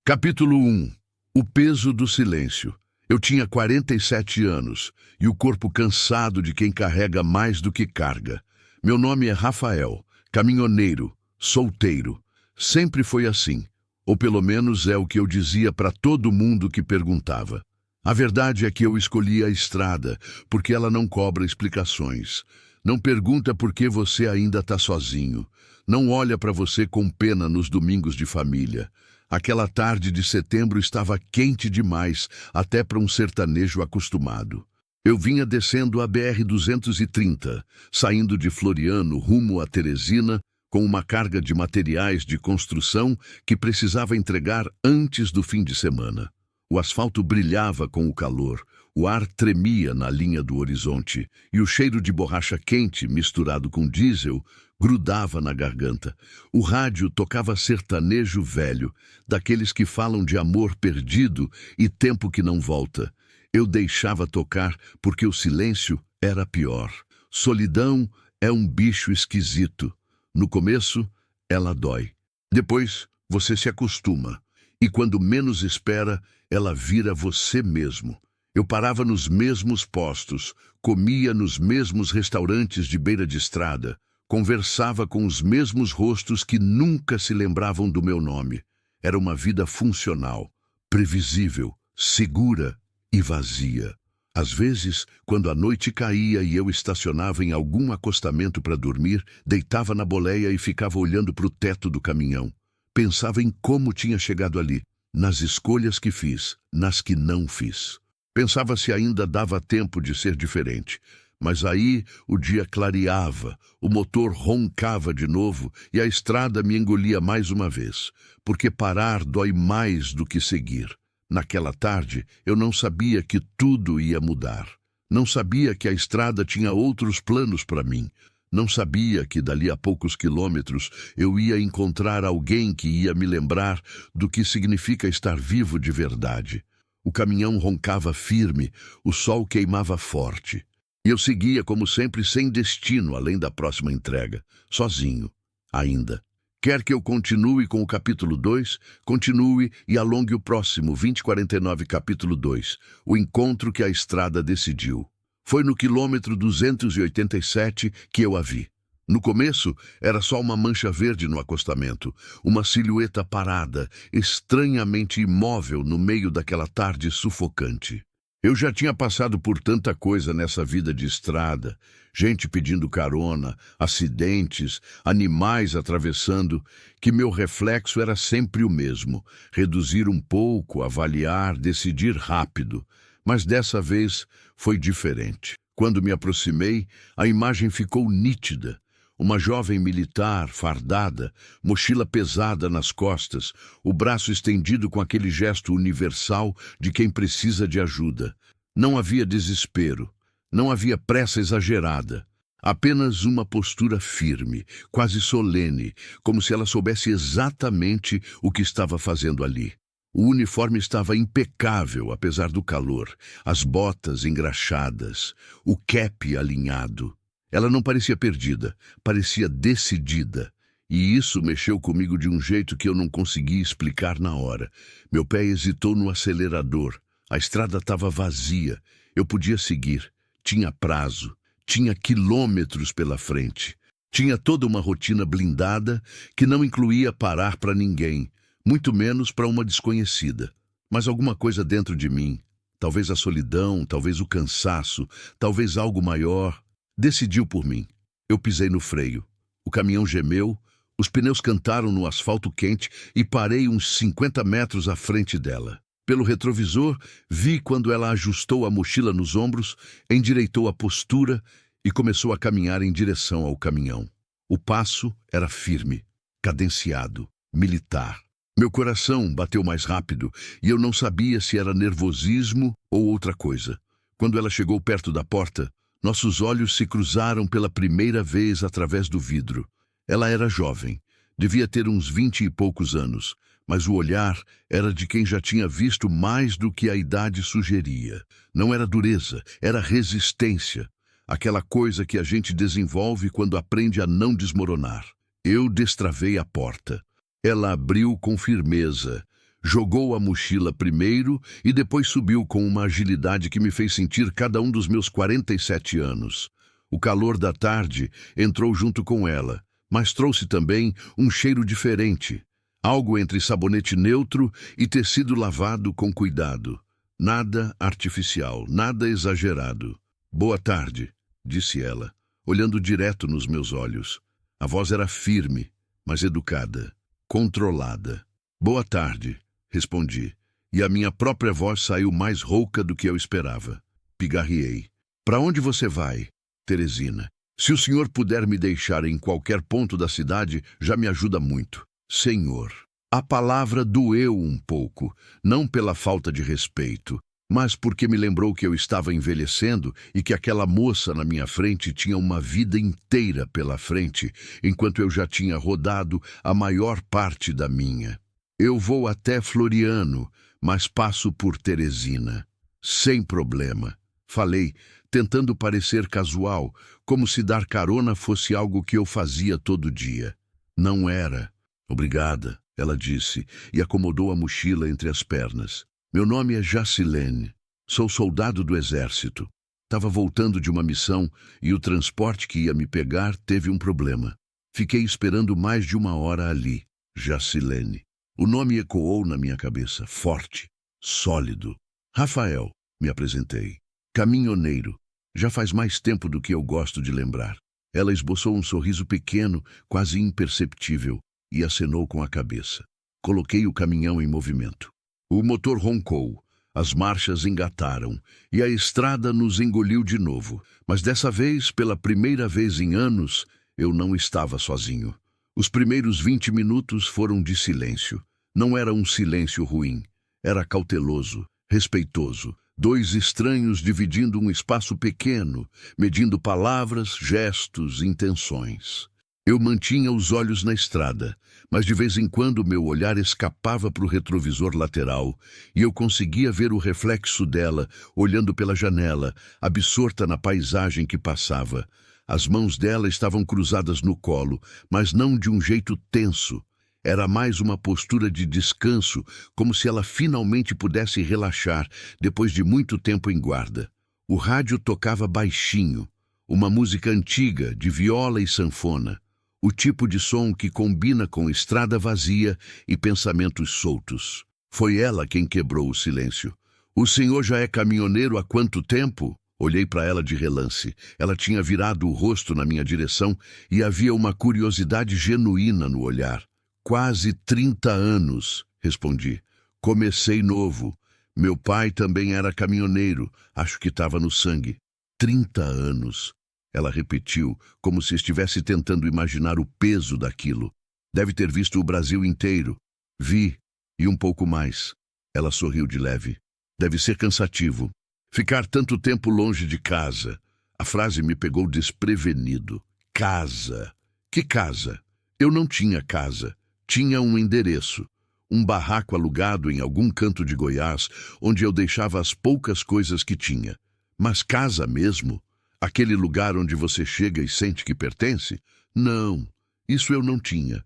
Capítulo 1. O peso do silêncio. Eu tinha 47 anos e o corpo cansado de quem carrega mais do que carga. Meu nome é Rafael, caminhoneiro, solteiro. Sempre foi assim, ou pelo menos é o que eu dizia para todo mundo que perguntava. A verdade é que eu escolhi a estrada porque ela não cobra explicações. Não pergunta por que você ainda está sozinho. Não olha para você com pena nos domingos de família. Aquela tarde de setembro estava quente demais, até para um sertanejo acostumado. Eu vinha descendo a BR-230, saindo de Floriano rumo a Teresina, com uma carga de materiais de construção que precisava entregar antes do fim de semana. O asfalto brilhava com o calor, o ar tremia na linha do horizonte e o cheiro de borracha quente misturado com diesel grudava na garganta. O rádio tocava sertanejo velho, daqueles que falam de amor perdido e tempo que não volta. Eu deixava tocar porque o silêncio era pior. Solidão é um bicho esquisito. No começo, ela dói. Depois, você se acostuma. E quando menos espera, ela vira você mesmo. Eu parava nos mesmos postos, comia nos mesmos restaurantes de beira de estrada, conversava com os mesmos rostos que nunca se lembravam do meu nome. Era uma vida funcional, previsível, segura e vazia. Às vezes, quando a noite caía e eu estacionava em algum acostamento para dormir, deitava na boleia e ficava olhando para o teto do caminhão. Pensava em como tinha chegado ali, nas escolhas que fiz, nas que não fiz. Pensava se ainda dava tempo de ser diferente. Mas aí o dia clareava, o motor roncava de novo e a estrada me engolia mais uma vez, porque parar dói mais do que seguir. Naquela tarde, eu não sabia que tudo ia mudar. Não sabia que a estrada tinha outros planos para mim. Não sabia que dali a poucos quilômetros eu ia encontrar alguém que ia me lembrar do que significa estar vivo de verdade. O caminhão roncava firme, o sol queimava forte. E eu seguia, como sempre, sem destino além da próxima entrega, sozinho, ainda. Quer que eu continue com o capítulo 2, continue e alongue o próximo, 2049, capítulo 2, o encontro que a estrada decidiu. Foi no quilômetro 287 que eu a vi. No começo, era só uma mancha verde no acostamento, uma silhueta parada, estranhamente imóvel no meio daquela tarde sufocante. Eu já tinha passado por tanta coisa nessa vida de estrada, gente pedindo carona, acidentes, animais atravessando, que meu reflexo era sempre o mesmo: reduzir um pouco, avaliar, decidir rápido. Mas dessa vez foi diferente. Quando me aproximei, a imagem ficou nítida. Uma jovem militar, fardada, mochila pesada nas costas, o braço estendido com aquele gesto universal de quem precisa de ajuda. Não havia desespero, não havia pressa exagerada. Apenas uma postura firme, quase solene, como se ela soubesse exatamente o que estava fazendo ali. O uniforme estava impecável, apesar do calor, as botas engraxadas, o cap alinhado. Ela não parecia perdida, parecia decidida. E isso mexeu comigo de um jeito que eu não conseguia explicar na hora. Meu pé hesitou no acelerador. A estrada estava vazia. Eu podia seguir. Tinha prazo. Tinha quilômetros pela frente. Tinha toda uma rotina blindada que não incluía parar para ninguém, muito menos para uma desconhecida. Mas alguma coisa dentro de mim, talvez a solidão, talvez o cansaço, talvez algo maior, decidiu por mim. Eu pisei no freio. O caminhão gemeu, os pneus cantaram no asfalto quente e parei uns 50 metros à frente dela. Pelo retrovisor, vi quando ela ajustou a mochila nos ombros, endireitou a postura e começou a caminhar em direção ao caminhão. O passo era firme, cadenciado, militar. Meu coração bateu mais rápido e eu não sabia se era nervosismo ou outra coisa. Quando ela chegou perto da porta, nossos olhos se cruzaram pela primeira vez através do vidro. Ela era jovem, devia ter uns 20 e poucos anos, mas o olhar era de quem já tinha visto mais do que a idade sugeria. Não era dureza, era resistência, aquela coisa que a gente desenvolve quando aprende a não desmoronar. Eu destravei a porta. Ela abriu com firmeza, Jogou a mochila primeiro e depois subiu com uma agilidade que me fez sentir cada um dos meus 47 anos. O calor da tarde entrou junto com ela, mas trouxe também um cheiro diferente, algo entre sabonete neutro e tecido lavado com cuidado. Nada artificial, nada exagerado. Boa tarde, disse ela, olhando direto nos meus olhos. A voz era firme, mas educada, controlada. Boa tarde, respondi, e a minha própria voz saiu mais rouca do que eu esperava. Pigarreei. Para onde você vai, Teresina? Se o senhor puder me deixar em qualquer ponto da cidade, já me ajuda muito. Senhor. A palavra doeu um pouco, não pela falta de respeito, mas porque me lembrou que eu estava envelhecendo e que aquela moça na minha frente tinha uma vida inteira pela frente, enquanto eu já tinha rodado a maior parte da minha. Eu vou até Floriano, mas passo por Teresina. Sem problema. Falei, tentando parecer casual, como se dar carona fosse algo que eu fazia todo dia. Não era. Obrigada, ela disse, e acomodou a mochila entre as pernas. Meu nome é Jacilene. Sou soldado do exército. Estava voltando de uma missão e o transporte que ia me pegar teve um problema. Fiquei esperando mais de 1 hora ali. Jacilene. O nome ecoou na minha cabeça, forte, sólido. Rafael, me apresentei. Caminhoneiro. Já faz mais tempo do que eu gosto de lembrar. Ela esboçou um sorriso pequeno, quase imperceptível, e acenou com a cabeça. Coloquei o caminhão em movimento. O motor roncou, as marchas engataram, e a estrada nos engoliu de novo. Mas dessa vez, pela primeira vez em anos, eu não estava sozinho. Os primeiros 20 minutos foram de silêncio. Não era um silêncio ruim. Era cauteloso, respeitoso. 2 estranhos dividindo um espaço pequeno, medindo palavras, gestos, intenções. Eu mantinha os olhos na estrada, mas de vez em quando meu olhar escapava para o retrovisor lateral e eu conseguia ver o reflexo dela olhando pela janela, absorta na paisagem que passava. As mãos dela estavam cruzadas no colo, mas não de um jeito tenso. Era mais uma postura de descanso, como se ela finalmente pudesse relaxar depois de muito tempo em guarda. O rádio tocava baixinho, uma música antiga de viola e sanfona. O tipo de som que combina com estrada vazia e pensamentos soltos. Foi ela quem quebrou o silêncio. O senhor já é caminhoneiro há quanto tempo? Olhei para ela de relance. Ela tinha virado o rosto na minha direção e havia uma curiosidade genuína no olhar. Quase 30 anos, respondi. Comecei novo. Meu pai também era caminhoneiro. Acho que estava no sangue. 30 anos. Ela repetiu, como se estivesse tentando imaginar o peso daquilo. Deve ter visto o Brasil inteiro. Vi, e um pouco mais. Ela sorriu de leve. Deve ser cansativo. Ficar tanto tempo longe de casa. A frase me pegou desprevenido. Casa. Que casa? Eu não tinha casa. Tinha um endereço. Um barraco alugado em algum canto de Goiás, onde eu deixava as poucas coisas que tinha. Mas casa mesmo? Aquele lugar onde você chega e sente que pertence? Não, isso eu não tinha.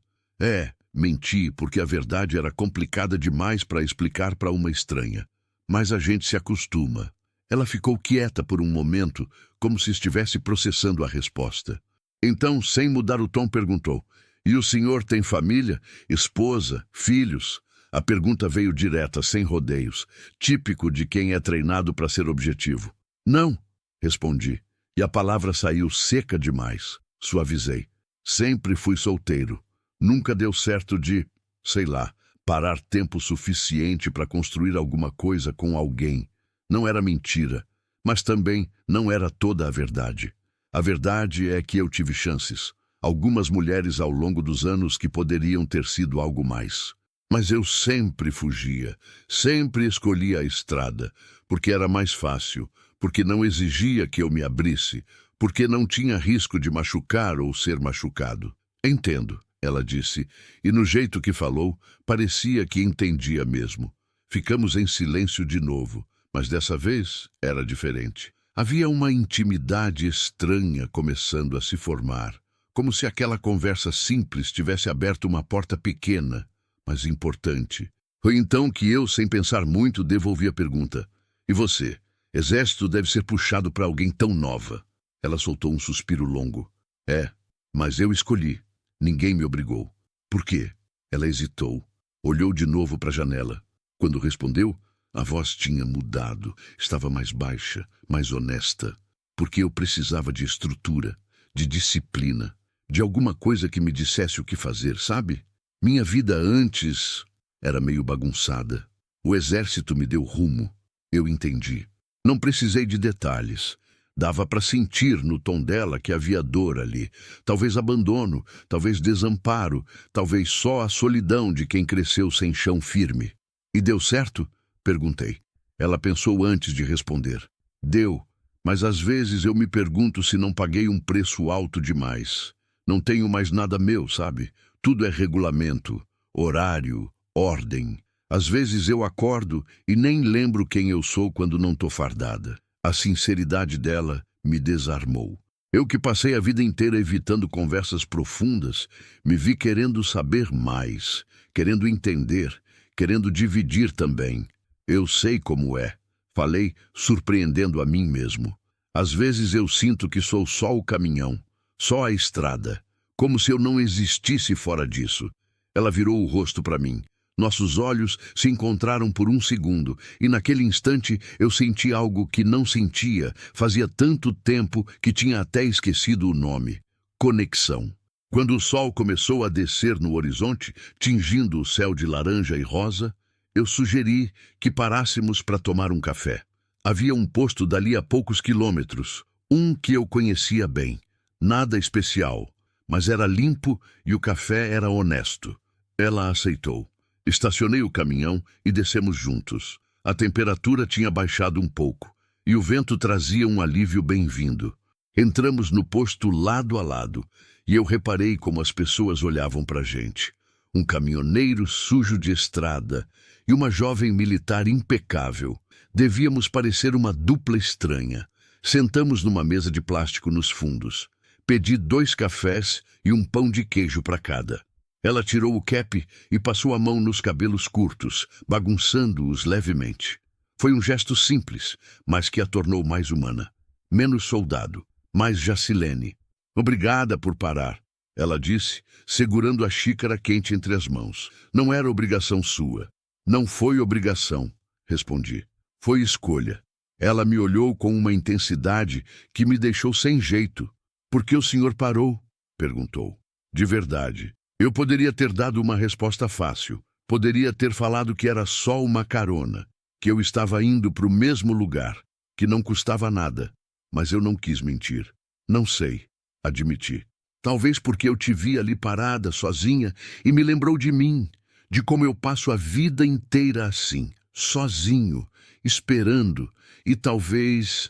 Menti, porque a verdade era complicada demais para explicar para uma estranha. Mas a gente se acostuma. Ela ficou quieta por um momento, como se estivesse processando a resposta. Então, sem mudar o tom, perguntou: e o senhor tem família, esposa, filhos? A pergunta veio direta, sem rodeios, típico de quem é treinado para ser objetivo. Não, respondi. E a palavra saiu seca demais. Suavizei. Sempre fui solteiro. Nunca deu certo de, sei lá, parar tempo suficiente para construir alguma coisa com alguém. Não era mentira, mas também não era toda a verdade. A verdade é que eu tive chances. Algumas mulheres ao longo dos anos que poderiam ter sido algo mais. Mas eu sempre fugia, sempre escolhia a estrada, porque era mais fácil, porque não exigia que eu me abrisse, porque não tinha risco de machucar ou ser machucado. Entendo, ela disse, e no jeito que falou, parecia que entendia mesmo. Ficamos em silêncio de novo, mas dessa vez era diferente. Havia uma intimidade estranha começando a se formar, como se aquela conversa simples tivesse aberto uma porta pequena, mas importante. Foi então que eu, sem pensar muito, devolvi a pergunta. E você? Exército deve ser puxado para alguém tão nova. Ela soltou um suspiro longo. É, mas eu escolhi. Ninguém me obrigou. Por quê? Ela hesitou. Olhou de novo para a janela. Quando respondeu, a voz tinha mudado. Estava mais baixa, mais honesta. Porque eu precisava de estrutura, de disciplina, de alguma coisa que me dissesse o que fazer, sabe? Minha vida antes era meio bagunçada. O exército me deu rumo. Eu entendi. Não precisei de detalhes. Dava para sentir no tom dela que havia dor ali. Talvez abandono, talvez desamparo, talvez só a solidão de quem cresceu sem chão firme. E deu certo? Perguntei. Ela pensou antes de responder. Deu, mas às vezes eu me pergunto se não paguei um preço alto demais. Não tenho mais nada meu, sabe? Tudo é regulamento, horário, ordem. Às vezes eu acordo e nem lembro quem eu sou quando não tô fardada. A sinceridade dela me desarmou. Eu que passei a vida inteira evitando conversas profundas, me vi querendo saber mais, querendo entender, querendo dividir também. Eu sei como é. Falei, surpreendendo a mim mesmo. Às vezes eu sinto que sou só o caminhão, só a estrada, como se eu não existisse fora disso. Ela virou o rosto para mim. Nossos olhos se encontraram por um segundo, e naquele instante eu senti algo que não sentia, fazia tanto tempo que tinha até esquecido o nome. Conexão. Quando o sol começou a descer no horizonte, tingindo o céu de laranja e rosa, eu sugeri que parássemos para tomar um café. Havia um posto dali a poucos quilômetros, um que eu conhecia bem. Nada especial, mas era limpo e o café era honesto. Ela aceitou. Estacionei o caminhão e descemos juntos. A temperatura tinha baixado um pouco e o vento trazia um alívio bem-vindo. Entramos no posto lado a lado e eu reparei como as pessoas olhavam para a gente. Um caminhoneiro sujo de estrada e uma jovem militar impecável. Devíamos parecer uma dupla estranha. Sentamos numa mesa de plástico nos fundos. Pedi 2 cafés e um pão de queijo para cada. Ela tirou o cap e passou a mão nos cabelos curtos, bagunçando-os levemente. Foi um gesto simples, mas que a tornou mais humana. Menos soldado, mais Jacilene. Obrigada por parar, ela disse, segurando a xícara quente entre as mãos. Não era obrigação sua. Não foi obrigação, respondi. Foi escolha. Ela me olhou com uma intensidade que me deixou sem jeito. Por que o senhor parou? Perguntou. De verdade. Eu poderia ter dado uma resposta fácil. Poderia ter falado que era só uma carona, que eu estava indo para o mesmo lugar, que não custava nada. Mas eu não quis mentir. Não sei, admiti. Talvez porque eu te vi ali parada, sozinha, e me lembrou de mim, de como eu passo a vida inteira assim, sozinho, esperando. E talvez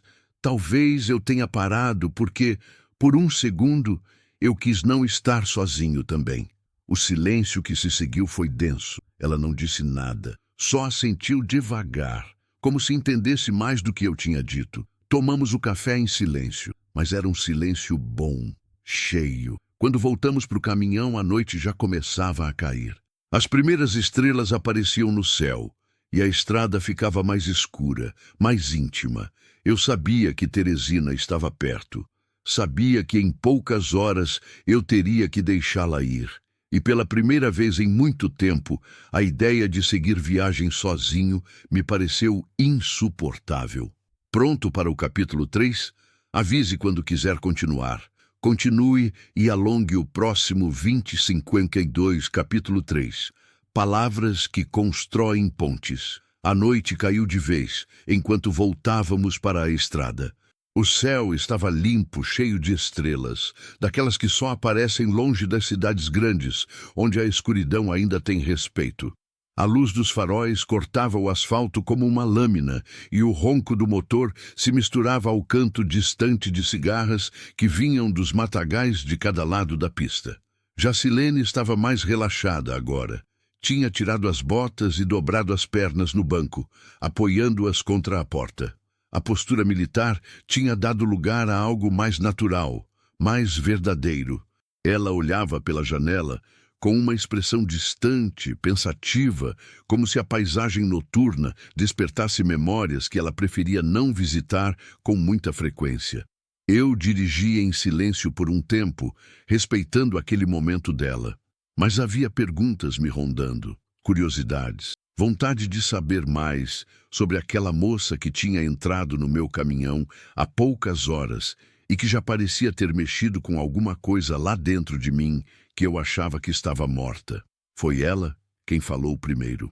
eu tenha parado porque, por um segundo, eu quis não estar sozinho também. O silêncio que se seguiu foi denso. Ela não disse nada, só assentiu devagar, como se entendesse mais do que eu tinha dito. Tomamos o café em silêncio, mas era um silêncio bom, cheio. Quando voltamos para o caminhão, a noite já começava a cair. As primeiras estrelas apareciam no céu, e a estrada ficava mais escura, mais íntima. Eu sabia que Teresina estava perto. Sabia que em poucas horas eu teria que deixá-la ir. E pela primeira vez em muito tempo, a ideia de seguir viagem sozinho me pareceu insuportável. Pronto para o capítulo 3? Avise quando quiser continuar. Continue e alongue o próximo 2052, capítulo 3. Palavras que constroem pontes. A noite caiu de vez, enquanto voltávamos para a estrada. O céu estava limpo, cheio de estrelas, daquelas que só aparecem longe das cidades grandes, onde a escuridão ainda tem respeito. A luz dos faróis cortava o asfalto como uma lâmina, e o ronco do motor se misturava ao canto distante de cigarras que vinham dos matagais de cada lado da pista. Jacilene estava mais relaxada agora. Tinha tirado as botas e dobrado as pernas no banco, apoiando-as contra a porta. A postura militar tinha dado lugar a algo mais natural, mais verdadeiro. Ela olhava pela janela com uma expressão distante, pensativa, como se a paisagem noturna despertasse memórias que ela preferia não visitar com muita frequência. Eu dirigia em silêncio por um tempo, respeitando aquele momento dela. Mas havia perguntas me rondando, curiosidades, vontade de saber mais sobre aquela moça que tinha entrado no meu caminhão há poucas horas e que já parecia ter mexido com alguma coisa lá dentro de mim que eu achava que estava morta. Foi ela quem falou primeiro.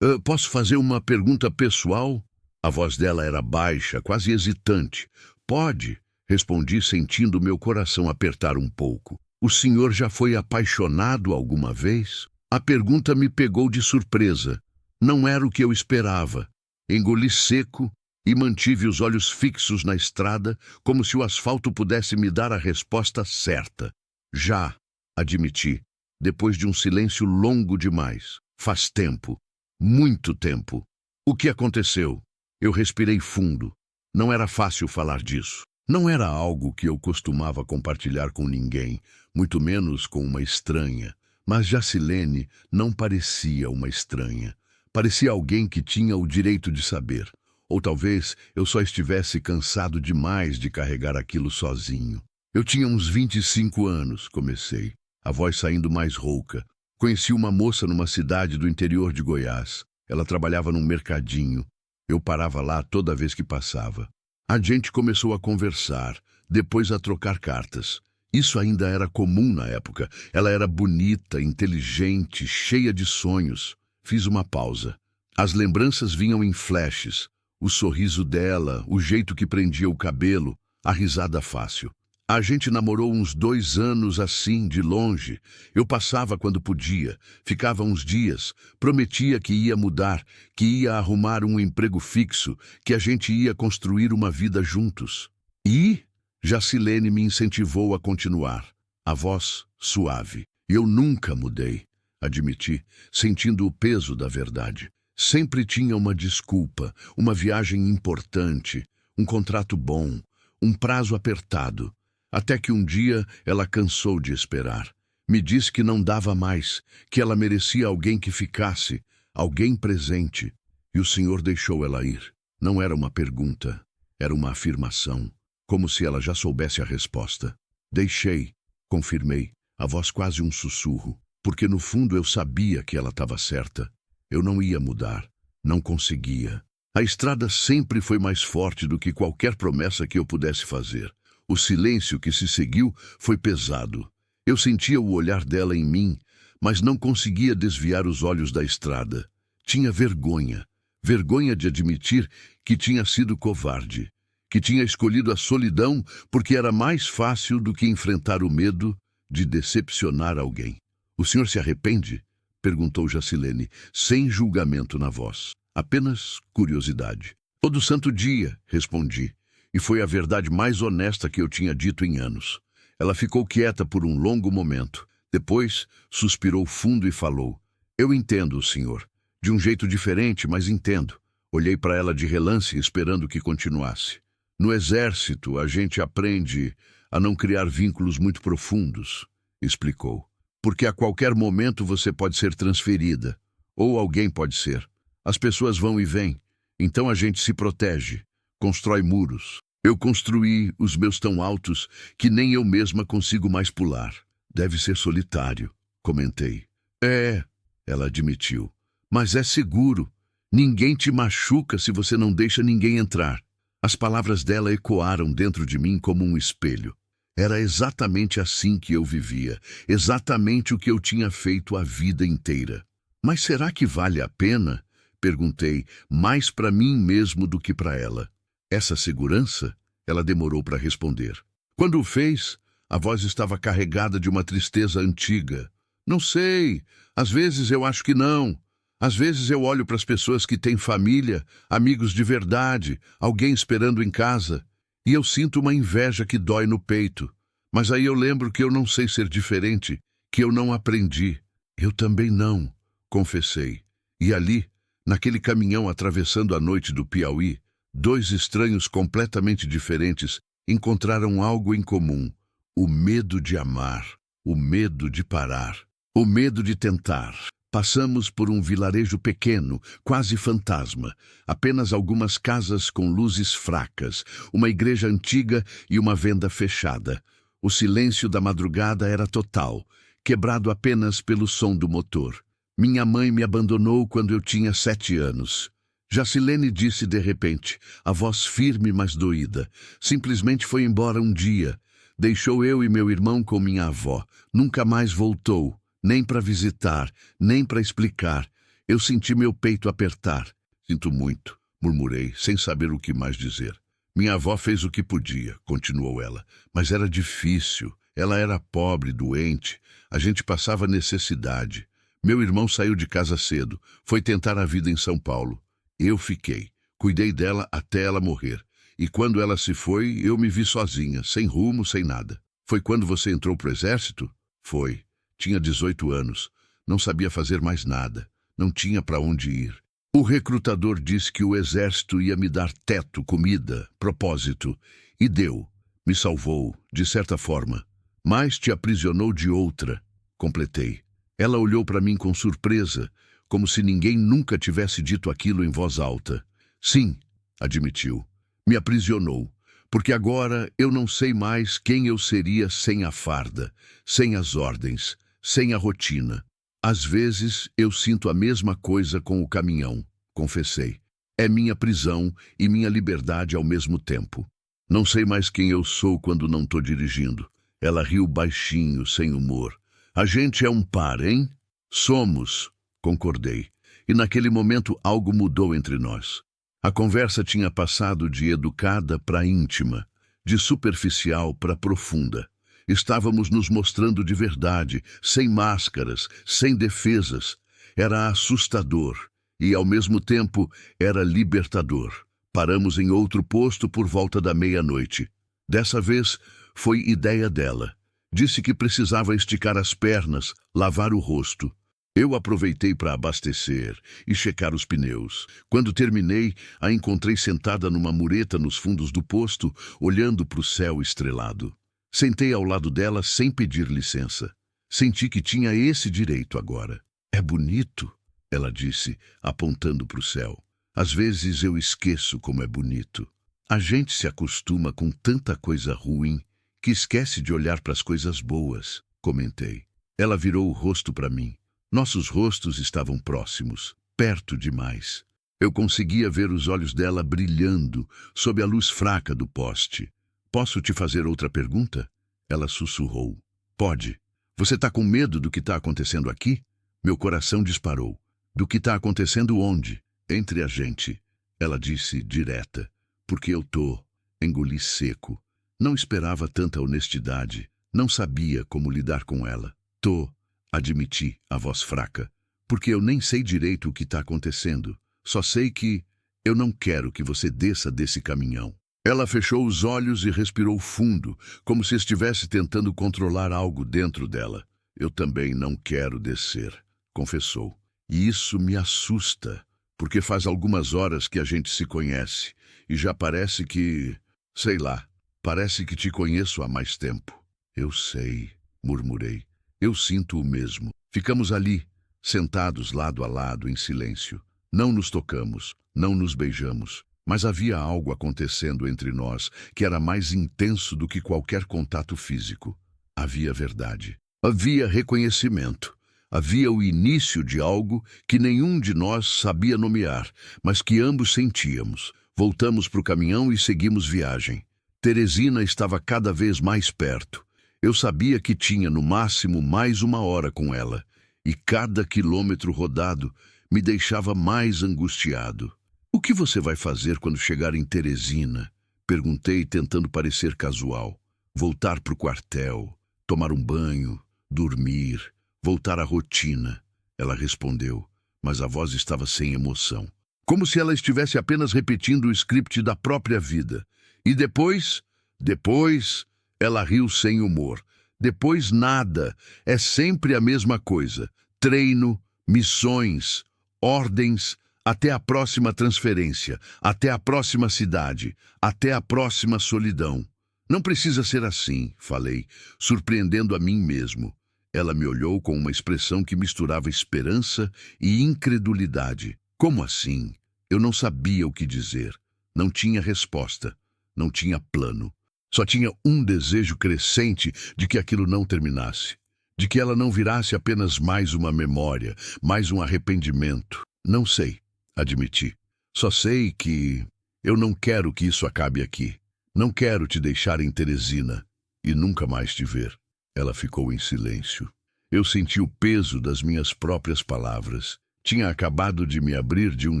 Posso fazer uma pergunta pessoal? A voz dela era baixa, quase hesitante. Pode, respondi sentindo meu coração apertar um pouco. O senhor já foi apaixonado alguma vez? A pergunta me pegou de surpresa. Não era o que eu esperava. Engoli seco e mantive os olhos fixos na estrada, como se o asfalto pudesse me dar a resposta certa. Já, admiti, depois de um silêncio longo demais. Faz tempo. Muito tempo. O que aconteceu? Eu respirei fundo. Não era fácil falar disso. Não era algo que eu costumava compartilhar com ninguém, muito menos com uma estranha. Mas Jacilene não parecia uma estranha. Parecia alguém que tinha o direito de saber. Ou talvez eu só estivesse cansado demais de carregar aquilo sozinho. Eu tinha uns 25 anos, comecei, a voz saindo mais rouca. Conheci uma moça numa cidade do interior de Goiás. Ela trabalhava num mercadinho. Eu parava lá toda vez que passava. A gente começou a conversar, depois a trocar cartas. Isso ainda era comum na época. Ela era bonita, inteligente, cheia de sonhos. Fiz uma pausa. As lembranças vinham em flashes. O sorriso dela, o jeito que prendia o cabelo, a risada fácil. A gente namorou uns 2 anos assim, de longe. Eu passava quando podia, ficava uns dias, prometia que ia mudar, que ia arrumar um emprego fixo, que a gente ia construir uma vida juntos. E Jacilene me incentivou a continuar, a voz suave. Eu nunca mudei, admiti, sentindo o peso da verdade. Sempre tinha uma desculpa, uma viagem importante, um contrato bom, um prazo apertado. Até que um dia ela cansou de esperar. Me disse que não dava mais, que ela merecia alguém que ficasse, alguém presente. E o senhor deixou ela ir. Não era uma pergunta, era uma afirmação, como se ela já soubesse a resposta. Deixei, confirmei, a voz quase um sussurro, porque no fundo eu sabia que ela estava certa. Eu não ia mudar, não conseguia. A estrada sempre foi mais forte do que qualquer promessa que eu pudesse fazer. O silêncio que se seguiu foi pesado. Eu sentia o olhar dela em mim, mas não conseguia desviar os olhos da estrada. Tinha vergonha. Vergonha de admitir que tinha sido covarde, que tinha escolhido a solidão porque era mais fácil do que enfrentar o medo de decepcionar alguém. O senhor se arrepende? Perguntou Jacilene, sem julgamento na voz. Apenas curiosidade. Todo santo dia, respondi. E foi a verdade mais honesta que eu tinha dito em anos. Ela ficou quieta por um longo momento. Depois, suspirou fundo e falou. Eu entendo, senhor. De um jeito diferente, mas entendo. Olhei para ela de relance, esperando que continuasse. No exército, a gente aprende a não criar vínculos muito profundos, explicou. Porque a qualquer momento você pode ser transferida. Ou alguém pode ser. As pessoas vão e vêm. Então a gente se protege. Constrói muros. Eu construí os meus tão altos que nem eu mesma consigo mais pular. Deve ser solitário, comentei. É, ela admitiu. Mas é seguro. Ninguém te machuca se você não deixa ninguém entrar. As palavras dela ecoaram dentro de mim como um espelho. Era exatamente assim que eu vivia, exatamente o que eu tinha feito a vida inteira. Mas será que vale a pena? Perguntei, mais para mim mesmo do que para ela. Essa segurança? Ela demorou para responder. Quando o fez, a voz estava carregada de uma tristeza antiga. Não sei, às vezes eu acho que não. Às vezes eu olho para as pessoas que têm família, amigos de verdade, alguém esperando em casa, e eu sinto uma inveja que dói no peito. Mas aí eu lembro que eu não sei ser diferente, que eu não aprendi. Eu também não, confessei. E ali, naquele caminhão atravessando a noite do Piauí, 2 estranhos completamente diferentes encontraram algo em comum: o medo de amar, o medo de parar. O medo de tentar. Passamos por um vilarejo pequeno, quase fantasma. Apenas algumas casas com luzes fracas, uma igreja antiga e uma venda fechada. O silêncio da madrugada era total, quebrado apenas pelo som do motor. Minha mãe me abandonou quando eu tinha 7 anos. Jacilene disse de repente, a voz firme mas doída. Simplesmente foi embora um dia. Deixou eu e meu irmão com minha avó. Nunca mais voltou. Nem para visitar, nem para explicar. Eu senti meu peito apertar. Sinto muito, murmurei, sem saber o que mais dizer. Minha avó fez o que podia, continuou ela, mas era difícil. Ela era pobre, doente. A gente passava necessidade. Meu irmão saiu de casa cedo, foi tentar a vida em São Paulo. Eu fiquei. Cuidei dela até ela morrer. E quando ela se foi, eu me vi sozinha, sem rumo, sem nada. Foi quando você entrou pro exército? Foi. Tinha 18 anos, não sabia fazer mais nada, não tinha para onde ir. O recrutador disse que o exército ia me dar teto, comida, propósito, e deu. Me salvou, de certa forma, mas te aprisionou de outra, completei. Ela olhou para mim com surpresa, como se ninguém nunca tivesse dito aquilo em voz alta. Sim, admitiu, me aprisionou, porque agora eu não sei mais quem eu seria sem a farda, sem as ordens, sem a rotina. Às vezes eu sinto a mesma coisa com o caminhão, confessei. É minha prisão e minha liberdade ao mesmo tempo. Não sei mais quem eu sou quando não estou dirigindo. Ela riu baixinho, sem humor. A gente é um par, hein? Somos, concordei. E naquele momento algo mudou entre nós. A conversa tinha passado de educada para íntima, de superficial para profunda. Estávamos nos mostrando de verdade, sem máscaras, sem defesas. Era assustador e, ao mesmo tempo, era libertador. Paramos em outro posto por volta da meia-noite. Dessa vez, foi ideia dela. Disse que precisava esticar as pernas, lavar o rosto. Eu aproveitei para abastecer e checar os pneus. Quando terminei, a encontrei sentada numa mureta nos fundos do posto, olhando para o céu estrelado. Sentei ao lado dela sem pedir licença. Senti que tinha esse direito agora. É bonito, ela disse, apontando para o céu. Às vezes eu esqueço como é bonito. A gente se acostuma com tanta coisa ruim que esquece de olhar para as coisas boas, comentei. Ela virou o rosto para mim. Nossos rostos estavam próximos, perto demais. Eu conseguia ver os olhos dela brilhando sob a luz fraca do poste. Posso te fazer outra pergunta? Ela sussurrou. Pode. Você está com medo do que está acontecendo aqui? Meu coração disparou. Do que está acontecendo onde? Entre a gente. Ela disse direta. Porque eu tô. Engoli seco. Não esperava tanta honestidade. Não sabia como lidar com ela. Tô. Admiti, a voz fraca. Porque eu nem sei direito o que está acontecendo. Só sei que eu não quero que você desça desse caminhão. Ela fechou os olhos e respirou fundo, como se estivesse tentando controlar algo dentro dela. Eu também não quero descer, confessou. E isso me assusta, porque faz algumas horas que a gente se conhece, e já parece que, sei lá, parece que te conheço há mais tempo. Eu sei, murmurei. Eu sinto o mesmo. Ficamos ali, sentados lado a lado em silêncio. Não nos tocamos, não nos beijamos. Mas havia algo acontecendo entre nós que era mais intenso do que qualquer contato físico. Havia verdade. Havia reconhecimento. Havia o início de algo que nenhum de nós sabia nomear, mas que ambos sentíamos. Voltamos para o caminhão e seguimos viagem. Teresina estava cada vez mais perto. Eu sabia que tinha no máximo mais 1 hora com ela, e cada quilômetro rodado me deixava mais angustiado. O que você vai fazer quando chegar em Teresina? Perguntei, tentando parecer casual. Voltar para o quartel, tomar um banho, dormir, voltar à rotina. Ela respondeu, mas a voz estava sem emoção. Como se ela estivesse apenas repetindo o script da própria vida. E depois? Depois, ela riu sem humor. Depois nada, é sempre a mesma coisa. Treino, missões, ordens, até a próxima transferência, até a próxima cidade, até a próxima solidão. Não precisa ser assim, falei, surpreendendo a mim mesmo. Ela me olhou com uma expressão que misturava esperança e incredulidade. Como assim? Eu não sabia o que dizer. Não tinha resposta. Não tinha plano. Só tinha um desejo crescente de que aquilo não terminasse. De que ela não virasse apenas mais uma memória, mais um arrependimento. Não sei, admiti. Só sei que eu não quero que isso acabe aqui. Não quero te deixar em Teresina e nunca mais te ver. Ela ficou em silêncio. Eu senti o peso das minhas próprias palavras. Tinha acabado de me abrir de um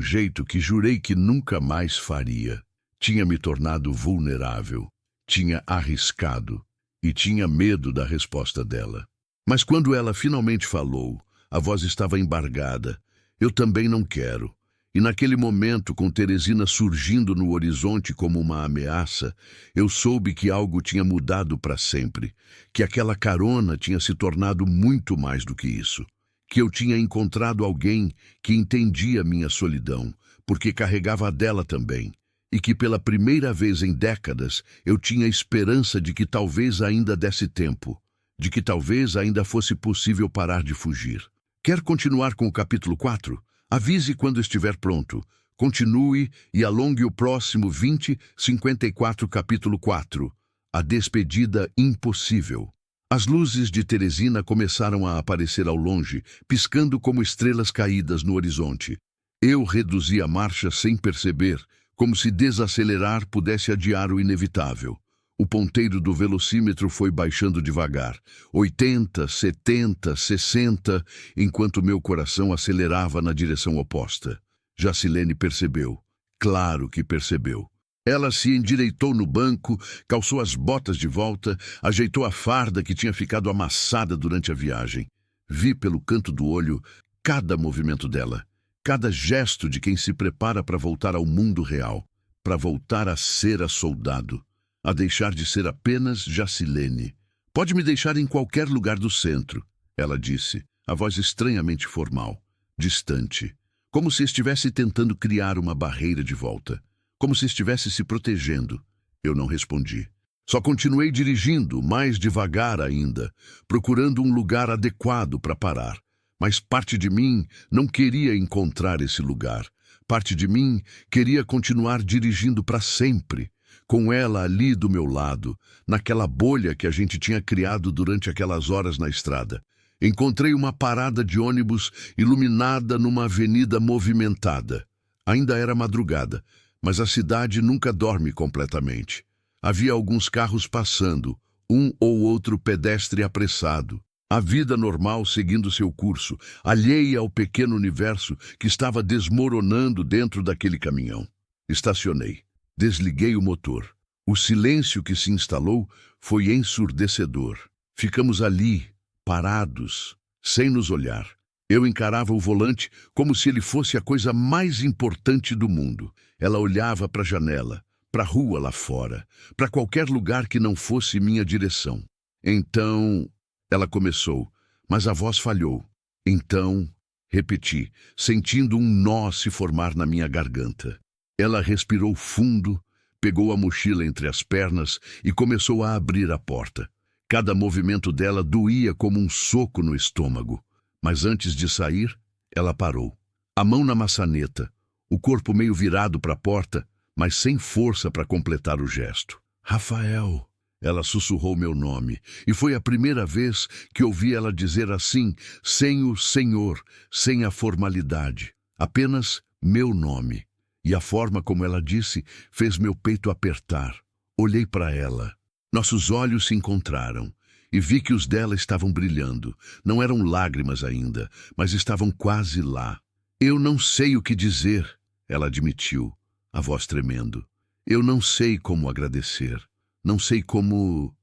jeito que jurei que nunca mais faria. Tinha me tornado vulnerável. Tinha arriscado. E tinha medo da resposta dela. Mas quando ela finalmente falou, a voz estava embargada. Eu também não quero. E naquele momento, com Teresina surgindo no horizonte como uma ameaça, eu soube que algo tinha mudado para sempre, que aquela carona tinha se tornado muito mais do que isso, que eu tinha encontrado alguém que entendia minha solidão, porque carregava a dela também, e que pela primeira vez em décadas eu tinha esperança de que talvez ainda desse tempo, de que talvez ainda fosse possível parar de fugir. Quer continuar com o capítulo 4? Avise quando estiver pronto. Continue e alongue o próximo 54 capítulo 4. A despedida impossível. As luzes de Teresina começaram a aparecer ao longe, piscando como estrelas caídas no horizonte. Eu reduzi a marcha sem perceber, como se desacelerar pudesse adiar o inevitável. O ponteiro do velocímetro foi baixando devagar, 80, 70, 60, enquanto meu coração acelerava na direção oposta. Jacilene percebeu. Claro que percebeu. Ela se endireitou no banco, calçou as botas de volta, ajeitou a farda que tinha ficado amassada durante a viagem. Vi pelo canto do olho cada movimento dela, cada gesto de quem se prepara para voltar ao mundo real, para voltar a ser a soldado. A deixar de ser apenas Jacilene. Pode me deixar em qualquer lugar do centro, ela disse, a voz estranhamente formal, distante, como se estivesse tentando criar uma barreira de volta, como se estivesse se protegendo. Eu não respondi. Só continuei dirigindo, mais devagar ainda, procurando um lugar adequado para parar. Mas parte de mim não queria encontrar esse lugar. Parte de mim queria continuar dirigindo para sempre, com ela ali do meu lado, naquela bolha que a gente tinha criado durante aquelas horas na estrada. Encontrei uma parada de ônibus iluminada numa avenida movimentada. Ainda era madrugada, mas a cidade nunca dorme completamente. Havia alguns carros passando, um ou outro pedestre apressado. A vida normal seguindo seu curso, alheia ao pequeno universo que estava desmoronando dentro daquele caminhão. Estacionei. Desliguei o motor. O silêncio que se instalou foi ensurdecedor. Ficamos ali, parados, sem nos olhar. Eu encarava o volante como se ele fosse a coisa mais importante do mundo. Ela olhava para a janela, para a rua lá fora, para qualquer lugar que não fosse minha direção. Então, ela começou, mas a voz falhou. Então, repeti, sentindo um nó se formar na minha garganta. Ela respirou fundo, pegou a mochila entre as pernas e começou a abrir a porta. Cada movimento dela doía como um soco no estômago. Mas antes de sair, ela parou. A mão na maçaneta, o corpo meio virado para a porta, mas sem força para completar o gesto. Rafael! Ela sussurrou meu nome, e foi a primeira vez que ouvi ela dizer assim, sem o senhor, sem a formalidade. Apenas meu nome. E a forma como ela disse fez meu peito apertar. Olhei para ela. Nossos olhos se encontraram e vi que os dela estavam brilhando. Não eram lágrimas ainda, mas estavam quase lá. Eu não sei o que dizer, ela admitiu, a voz tremendo. Eu não sei como agradecer. Não sei como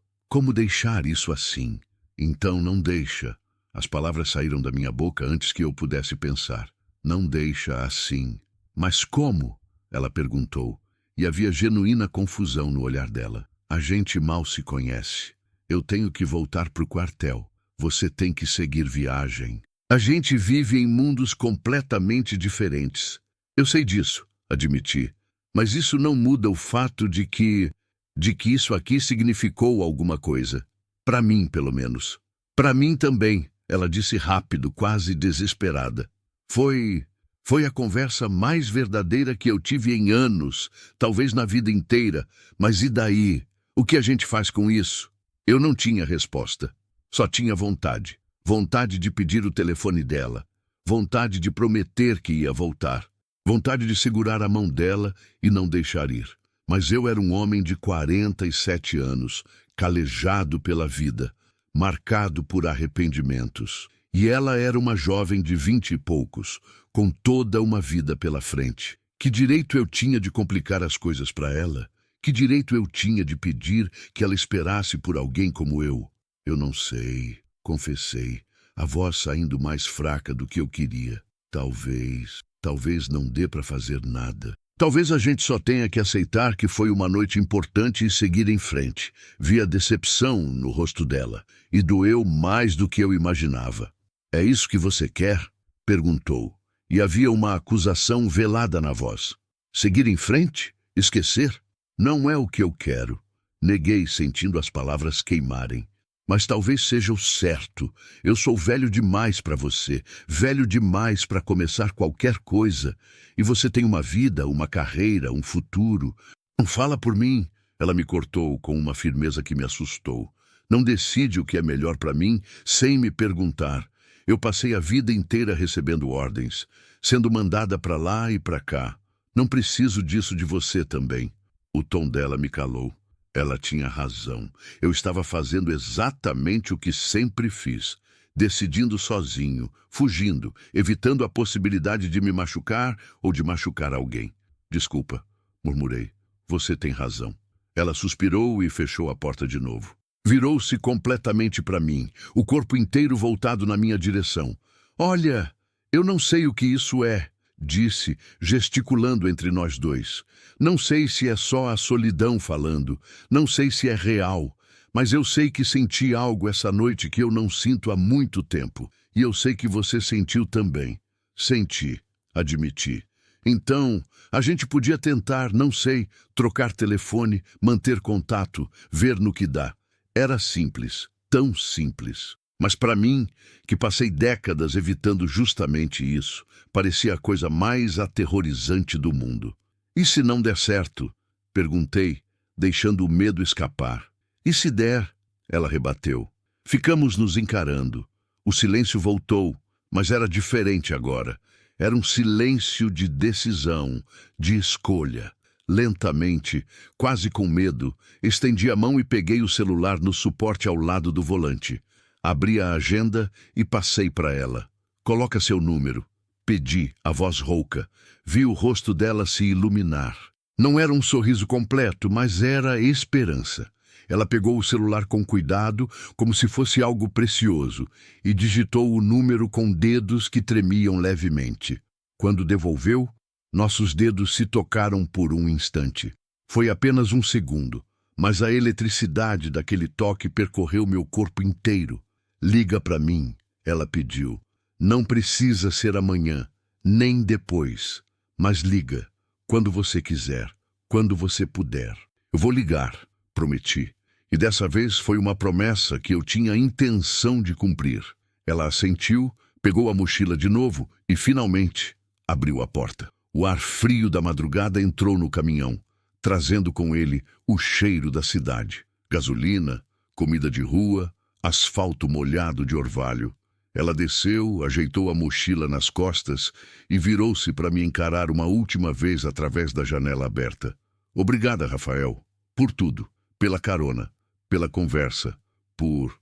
deixar isso assim. Então não deixa. As palavras saíram da minha boca antes que eu pudesse pensar. Não deixa assim. Mas como? Ela perguntou, e havia genuína confusão no olhar dela. A gente mal se conhece. Eu tenho que voltar para o quartel. Você tem que seguir viagem. A gente vive em mundos completamente diferentes. Eu sei disso, admiti. Mas isso não muda o fato de que isso aqui significou alguma coisa. Para mim, pelo menos. Para mim também, ela disse rápido, quase desesperada. Foi a conversa mais verdadeira que eu tive em anos, talvez na vida inteira. Mas e daí? O que a gente faz com isso? Eu não tinha resposta. Só tinha vontade. Vontade de pedir o telefone dela. Vontade de prometer que ia voltar. Vontade de segurar a mão dela e não deixar ir. Mas eu era um homem de 47 anos, calejado pela vida, marcado por arrependimentos. E ela era uma jovem de 20 e poucos, com toda uma vida pela frente. Que direito eu tinha de complicar as coisas para ela? Que direito eu tinha de pedir que ela esperasse por alguém como eu? Eu não sei, confessei, a voz saindo mais fraca do que eu queria. Talvez não dê para fazer nada. Talvez a gente só tenha que aceitar que foi uma noite importante e seguir em frente. Vi a decepção no rosto dela e doeu mais do que eu imaginava. É isso que você quer? Perguntou. E havia uma acusação velada na voz. Seguir em frente? Esquecer? Não é o que eu quero. Neguei, sentindo as palavras queimarem. Mas talvez seja o certo. Eu sou velho demais para você, velho demais para começar qualquer coisa. E você tem uma vida, uma carreira, um futuro. Não fala por mim. Ela me cortou com uma firmeza que me assustou. Não decide o que é melhor para mim sem me perguntar. Eu passei a vida inteira recebendo ordens, sendo mandada para lá e para cá. Não preciso disso de você também. O tom dela me calou. Ela tinha razão. Eu estava fazendo exatamente o que sempre fiz. Decidindo sozinho, fugindo, evitando a possibilidade de me machucar ou de machucar alguém. Desculpa, murmurei. Você tem razão. Ela suspirou e fechou a porta de novo. Virou-se completamente para mim, o corpo inteiro voltado na minha direção. Olha, eu não sei o que isso é, disse, gesticulando entre nós dois. Não sei se é só a solidão falando, não sei se é real, mas eu sei que senti algo essa noite que eu não sinto há muito tempo. E eu sei que você sentiu também. Senti, admiti. Então, a gente podia tentar, não sei, trocar telefone, manter contato, ver no que dá. Era simples, tão simples. Mas para mim, que passei décadas evitando justamente isso, parecia a coisa mais aterrorizante do mundo. E se não der certo? Perguntei, deixando o medo escapar. E se der? Ela rebateu. Ficamos nos encarando. O silêncio voltou, mas era diferente agora. Era um silêncio de decisão, de escolha. Lentamente, quase com medo, estendi a mão e peguei o celular no suporte ao lado do volante. Abri a agenda e passei para ela. Coloca seu número. Pedi, a voz rouca. Vi o rosto dela se iluminar. Não era um sorriso completo, mas era esperança. Ela pegou o celular com cuidado, como se fosse algo precioso, e digitou o número com dedos que tremiam levemente. Quando devolveu, nossos dedos se tocaram por um instante. Foi apenas um segundo, mas a eletricidade daquele toque percorreu meu corpo inteiro. Liga para mim, ela pediu. Não precisa ser amanhã, nem depois, mas liga, quando você quiser, quando você puder. Eu vou ligar, prometi. E dessa vez foi uma promessa que eu tinha intenção de cumprir. Ela assentiu, pegou a mochila de novo e, finalmente, abriu a porta. O ar frio da madrugada entrou no caminhão, trazendo com ele o cheiro da cidade. Gasolina, comida de rua, asfalto molhado de orvalho. Ela desceu, ajeitou a mochila nas costas e virou-se para me encarar uma última vez através da janela aberta. Obrigada, Rafael, por tudo, pela carona, pela conversa, por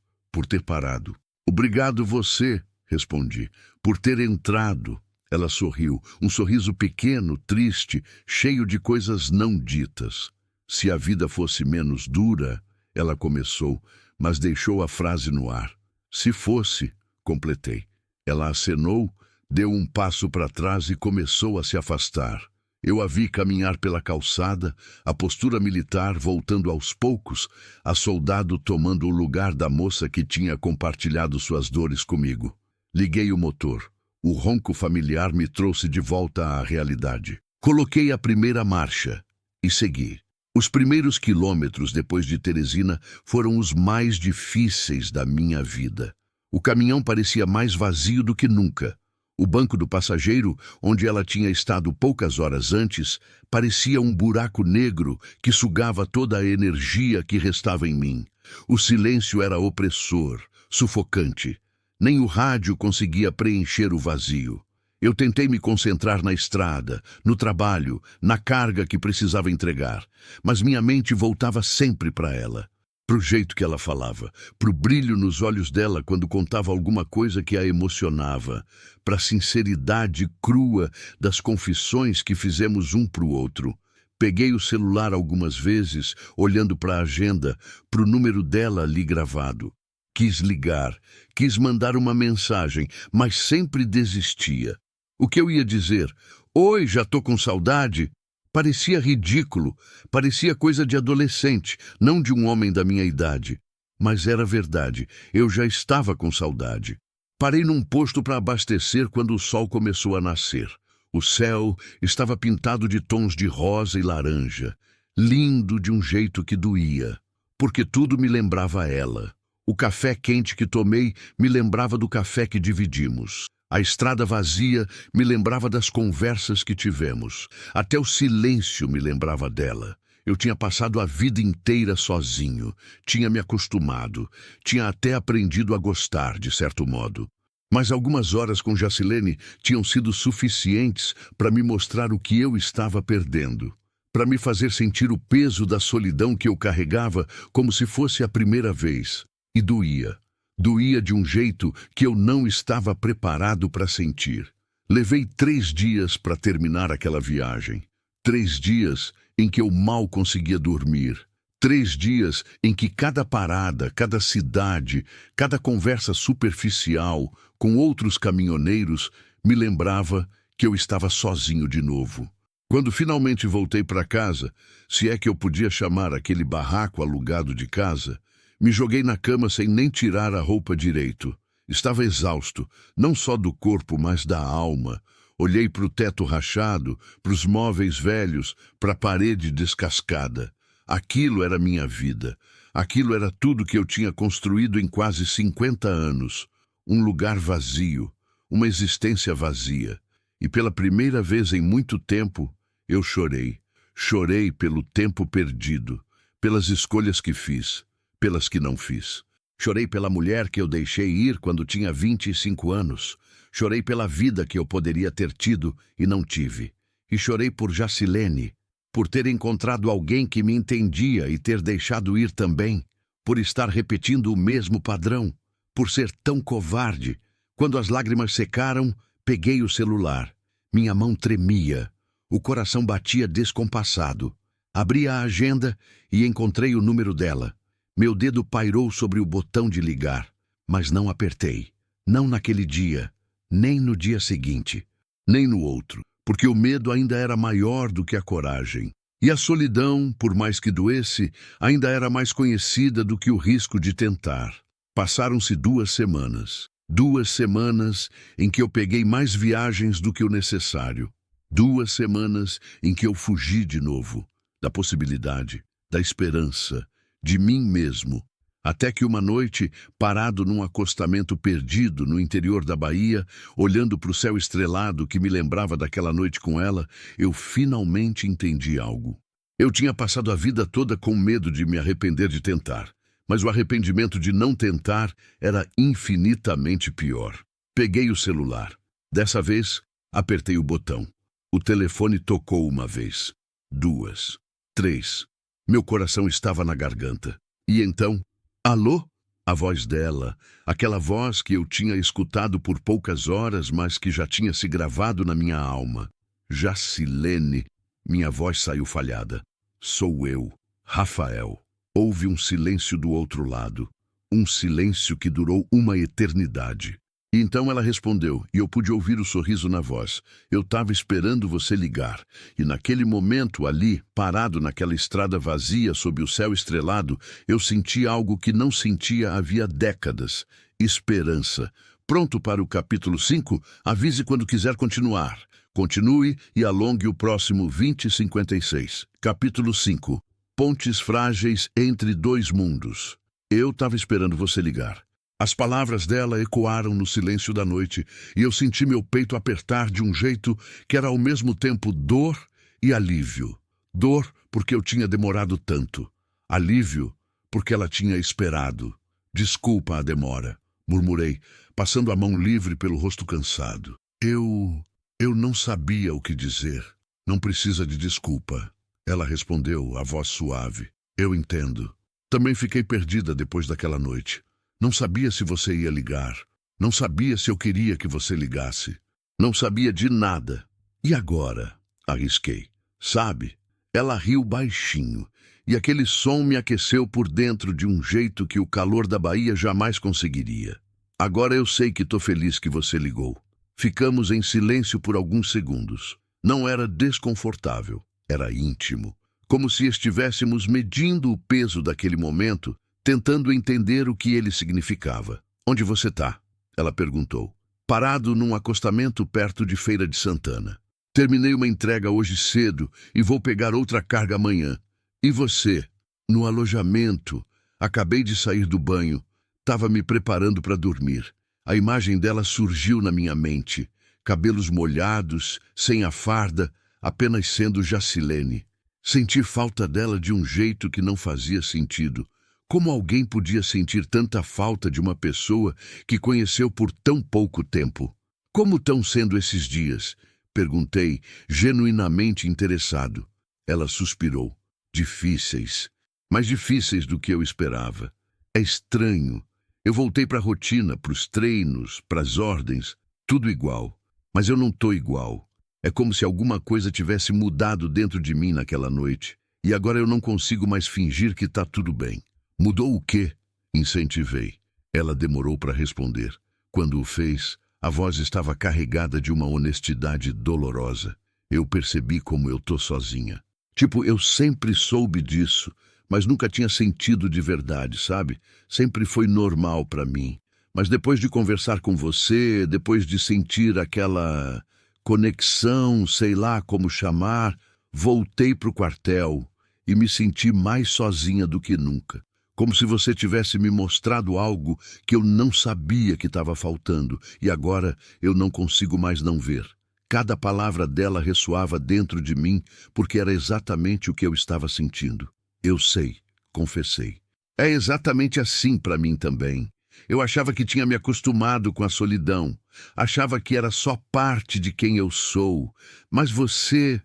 ter parado. Obrigado você, respondi, por ter entrado. Ela sorriu, um sorriso pequeno, triste, cheio de coisas não ditas. Se a vida fosse menos dura, ela começou, mas deixou a frase no ar. Se fosse, completei. Ela acenou, deu um passo para trás e começou a se afastar. Eu a vi caminhar pela calçada, a postura militar voltando aos poucos, a soldado tomando o lugar da moça que tinha compartilhado suas dores comigo. Liguei o motor. O ronco familiar me trouxe de volta à realidade. Coloquei a primeira marcha e segui. Os primeiros quilômetros depois de Teresina foram os mais difíceis da minha vida. O caminhão parecia mais vazio do que nunca. O banco do passageiro, onde ela tinha estado poucas horas antes, parecia um buraco negro que sugava toda a energia que restava em mim. O silêncio era opressor, sufocante. Nem o rádio conseguia preencher o vazio. Eu tentei me concentrar na estrada, no trabalho, na carga que precisava entregar, mas minha mente voltava sempre para ela. Para o jeito que ela falava, para o brilho nos olhos dela quando contava alguma coisa que a emocionava, para a sinceridade crua das confissões que fizemos um para o outro. Peguei o celular algumas vezes, olhando para a agenda, para o número dela ali gravado. Quis ligar, quis mandar uma mensagem, mas sempre desistia. O que eu ia dizer? Oi, já tô com saudade? Parecia ridículo, parecia coisa de adolescente, não de um homem da minha idade. Mas era verdade, eu já estava com saudade. Parei num posto para abastecer quando o sol começou a nascer. O céu estava pintado de tons de rosa e laranja, lindo de um jeito que doía, porque tudo me lembrava ela. O café quente que tomei me lembrava do café que dividimos. A estrada vazia me lembrava das conversas que tivemos. Até o silêncio me lembrava dela. Eu tinha passado a vida inteira sozinho, tinha me acostumado, tinha até aprendido a gostar, de certo modo. Mas algumas horas com Jacilene tinham sido suficientes para me mostrar o que eu estava perdendo, para me fazer sentir o peso da solidão que eu carregava como se fosse a primeira vez. E doía. Doía de um jeito que eu não estava preparado para sentir. Levei 3 dias para terminar aquela viagem. 3 dias em que eu mal conseguia dormir. 3 dias em que cada parada, cada cidade, cada conversa superficial com outros caminhoneiros me lembrava que eu estava sozinho de novo. Quando finalmente voltei para casa, se é que eu podia chamar aquele barraco alugado de casa, me joguei na cama sem nem tirar a roupa direito. Estava exausto, não só do corpo, mas da alma. Olhei para o teto rachado, para os móveis velhos, para a parede descascada. Aquilo era minha vida. Aquilo era tudo que eu tinha construído em quase 50 anos. Um lugar vazio, uma existência vazia. E pela primeira vez em muito tempo, eu chorei. Chorei pelo tempo perdido, pelas escolhas que fiz, pelas que não fiz. Chorei pela mulher que eu deixei ir quando tinha 25 anos. Chorei pela vida que eu poderia ter tido e não tive. E chorei por Jacilene, por ter encontrado alguém que me entendia e ter deixado ir também, por estar repetindo o mesmo padrão, por ser tão covarde. Quando as lágrimas secaram, peguei o celular. Minha mão tremia, o coração batia descompassado. Abri a agenda e encontrei o número dela. Meu dedo pairou sobre o botão de ligar, mas não apertei. Não naquele dia, nem no dia seguinte, nem no outro, porque o medo ainda era maior do que a coragem. E a solidão, por mais que doesse, ainda era mais conhecida do que o risco de tentar. Passaram-se 2 semanas. 2 semanas em que eu peguei mais viagens do que o necessário. 2 semanas em que eu fugi de novo, da possibilidade, da esperança, de mim mesmo, até que uma noite, parado num acostamento perdido no interior da Bahia, olhando para o céu estrelado que me lembrava daquela noite com ela, eu finalmente entendi algo. Eu tinha passado a vida toda com medo de me arrepender de tentar, mas o arrependimento de não tentar era infinitamente pior. Peguei o celular. Dessa vez, apertei o botão. O telefone tocou uma vez, 2, 3. Meu coração estava na garganta. E então, alô? A voz dela, aquela voz que eu tinha escutado por poucas horas, mas que já tinha se gravado na minha alma. Jacilene. Minha voz saiu falhada. Sou eu, Rafael. Houve um silêncio do outro lado. Um silêncio que durou uma eternidade. E então ela respondeu, e eu pude ouvir o sorriso na voz. Eu estava esperando você ligar. E naquele momento ali, parado naquela estrada vazia sob o céu estrelado, eu senti algo que não sentia havia décadas. Esperança. Pronto para o capítulo 5? Avise quando quiser continuar. Continue e alongue o próximo 2056. Capítulo 5. Pontes frágeis entre 2 mundos. Eu estava esperando você ligar. As palavras dela ecoaram no silêncio da noite e eu senti meu peito apertar de um jeito que era ao mesmo tempo dor e alívio. Dor porque eu tinha demorado tanto. Alívio porque ela tinha esperado. Desculpa a demora, murmurei, passando a mão livre pelo rosto cansado. Eu não sabia o que dizer. Não precisa de desculpa. Ela respondeu, a voz suave. Eu entendo. Também fiquei perdida depois daquela noite. Não sabia se você ia ligar. Não sabia se eu queria que você ligasse. Não sabia de nada. E agora? Arrisquei. Sabe? Ela riu baixinho. E aquele som me aqueceu por dentro de um jeito que o calor da Bahia jamais conseguiria. Agora eu sei que tô feliz que você ligou. Ficamos em silêncio por alguns segundos. Não era desconfortável. Era íntimo. Como se estivéssemos medindo o peso daquele momento, tentando entender o que ele significava. Onde você tá? Ela perguntou. Parado num acostamento perto de Feira de Santana. Terminei uma entrega hoje cedo e vou pegar outra carga amanhã. E você? No alojamento. Acabei de sair do banho. Tava me preparando para dormir. A imagem dela surgiu na minha mente. Cabelos molhados, sem a farda, apenas sendo Jacilene. Senti falta dela de um jeito que não fazia sentido. Como alguém podia sentir tanta falta de uma pessoa que conheceu por tão pouco tempo? Como estão sendo esses dias? Perguntei, genuinamente interessado. Ela suspirou. Difíceis. Mais difíceis do que eu esperava. É estranho. Eu voltei para a rotina, para os treinos, para as ordens. Tudo igual. Mas eu não tô igual. É como se alguma coisa tivesse mudado dentro de mim naquela noite. E agora eu não consigo mais fingir que tá tudo bem. Mudou o quê? Incentivei. Ela demorou para responder. Quando o fez, a voz estava carregada de uma honestidade dolorosa. Eu percebi como eu tô sozinha. Tipo, eu sempre soube disso, mas nunca tinha sentido de verdade, sabe? Sempre foi normal para mim. Mas depois de conversar com você, depois de sentir aquela conexão, sei lá como chamar, voltei pro quartel e me senti mais sozinha do que nunca. Como se você tivesse me mostrado algo que eu não sabia que estava faltando e agora eu não consigo mais não ver. Cada palavra dela ressoava dentro de mim porque era exatamente o que eu estava sentindo. Eu sei, confessei. É exatamente assim para mim também. Eu achava que tinha me acostumado com a solidão. Achava que era só parte de quem eu sou. Mas você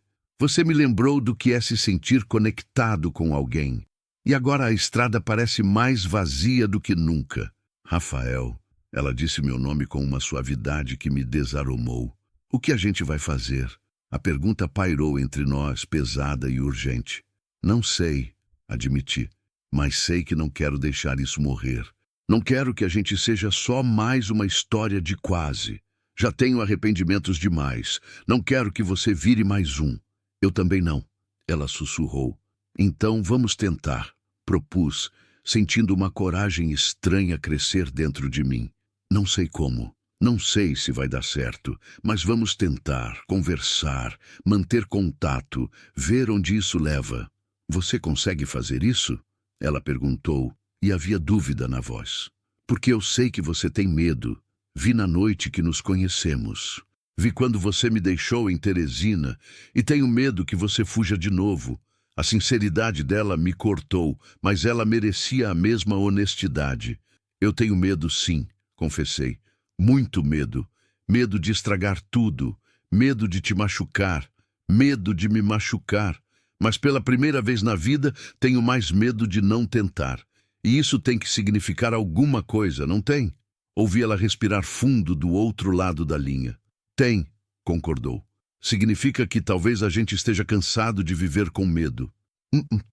me lembrou do que é se sentir conectado com alguém. E agora a estrada parece mais vazia do que nunca. Rafael, ela disse meu nome com uma suavidade que me desaromou. O que a gente vai fazer? A pergunta pairou entre nós, pesada e urgente. Não sei, admiti, mas sei que não quero deixar isso morrer. Não quero que a gente seja só mais uma história de quase. Já tenho arrependimentos demais. Não quero que você vire mais um. Eu também não. Ela sussurrou. Então vamos tentar, propus, sentindo uma coragem estranha crescer dentro de mim. Não sei como. Não sei se vai dar certo, mas vamos tentar, conversar, manter contato, ver onde isso leva. Você consegue fazer isso? Ela perguntou, e havia dúvida na voz. Porque eu sei que você tem medo. Vi na noite que nos conhecemos. Vi quando você me deixou em Teresina e tenho medo que você fuja de novo. A sinceridade dela me cortou, mas ela merecia a mesma honestidade. Eu tenho medo, sim, confessei. Muito medo. Medo de estragar tudo. Medo de te machucar. Medo de me machucar. Mas pela primeira vez na vida, tenho mais medo de não tentar. E isso tem que significar alguma coisa, não tem? Ouvi ela respirar fundo do outro lado da linha. Tem, concordou. Significa que talvez a gente esteja cansado de viver com medo.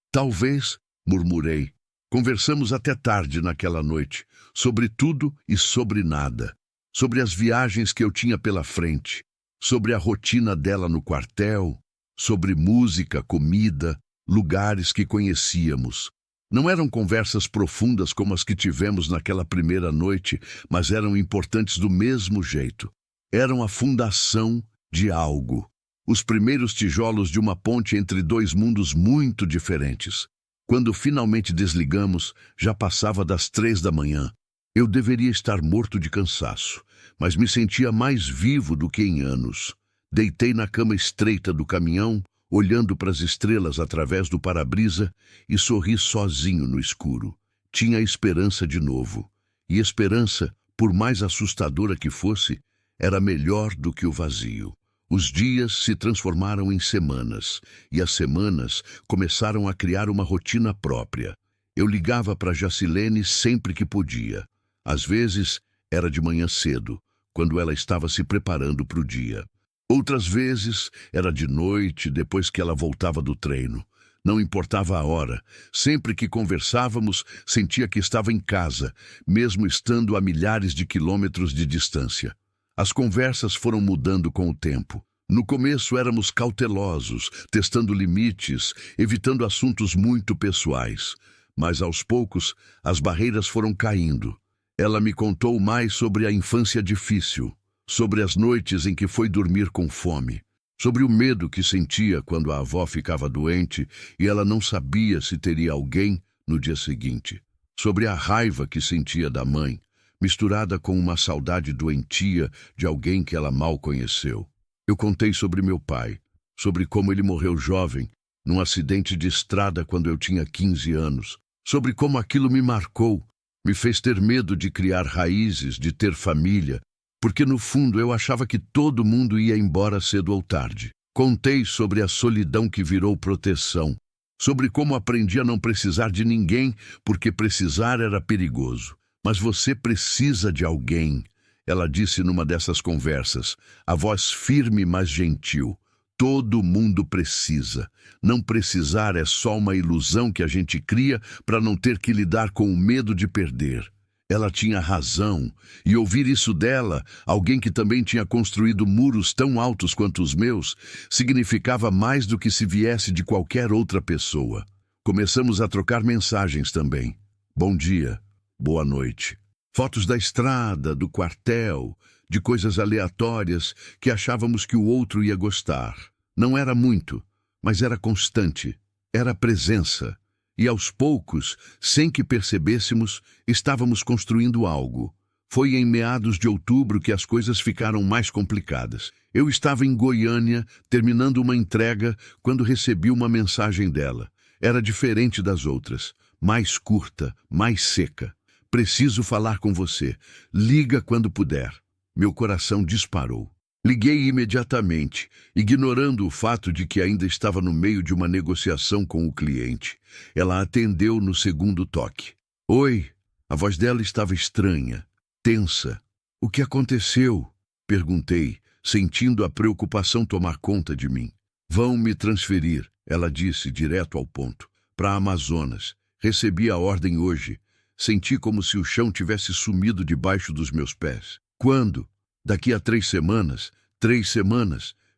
Talvez, murmurei. Conversamos até tarde naquela noite, sobre tudo e sobre nada. Sobre as viagens que eu tinha pela frente, sobre a rotina dela no quartel, sobre música, comida, lugares que conhecíamos. Não eram conversas profundas como as que tivemos naquela primeira noite, mas eram importantes do mesmo jeito. Eram a fundação de algo. Os primeiros tijolos de uma ponte entre dois mundos muito diferentes. Quando finalmente desligamos, já passava das 3 da manhã. Eu deveria estar morto de cansaço, mas me sentia mais vivo do que em anos. Deitei na cama estreita do caminhão, olhando para as estrelas através do para-brisa e sorri sozinho no escuro. Tinha esperança de novo. E esperança, por mais assustadora que fosse, era melhor do que o vazio. Os dias se transformaram em semanas, e as semanas começaram a criar uma rotina própria. Eu ligava para Jacilene sempre que podia. Às vezes, era de manhã cedo, quando ela estava se preparando para o dia. Outras vezes, era de noite, depois que ela voltava do treino. Não importava a hora. Sempre que conversávamos, sentia que estava em casa, mesmo estando a milhares de quilômetros de distância. As conversas foram mudando com o tempo. No começo éramos cautelosos, testando limites, evitando assuntos muito pessoais. Mas aos poucos, as barreiras foram caindo. Ela me contou mais sobre a infância difícil, sobre as noites em que foi dormir com fome, sobre o medo que sentia quando a avó ficava doente e ela não sabia se teria alguém no dia seguinte, sobre a raiva que sentia da mãe, misturada com uma saudade doentia de alguém que ela mal conheceu. Eu contei sobre meu pai, sobre como ele morreu jovem, num acidente de estrada quando eu tinha 15 anos, sobre como aquilo me marcou, me fez ter medo de criar raízes, de ter família, porque no fundo eu achava que todo mundo ia embora cedo ou tarde. Contei sobre a solidão que virou proteção, sobre como aprendi a não precisar de ninguém, porque precisar era perigoso. Mas você precisa de alguém, ela disse numa dessas conversas, a voz firme mas gentil. Todo mundo precisa. Não precisar é só uma ilusão que a gente cria para não ter que lidar com o medo de perder. Ela tinha razão, e ouvir isso dela, alguém que também tinha construído muros tão altos quanto os meus, significava mais do que se viesse de qualquer outra pessoa. Começamos a trocar mensagens também. Bom dia, boa noite. Fotos da estrada, do quartel, de coisas aleatórias que achávamos que o outro ia gostar. Não era muito, mas era constante, era presença. E aos poucos, sem que percebêssemos, estávamos construindo algo. Foi em meados de outubro que as coisas ficaram mais complicadas. Eu estava em Goiânia, terminando uma entrega, quando recebi uma mensagem dela. Era diferente das outras, mais curta, mais seca. Preciso falar com você. Liga quando puder. Meu coração disparou. Liguei imediatamente, ignorando o fato de que ainda estava no meio de uma negociação com o cliente. Ela atendeu no segundo toque. Oi, a voz dela estava estranha, tensa. O que aconteceu? Perguntei, sentindo a preocupação tomar conta de mim. Vão me transferir, ela disse direto ao ponto, para Amazonas. Recebi a ordem hoje. Senti como se o chão tivesse sumido debaixo dos meus pés. Quando? Daqui a 3 semanas,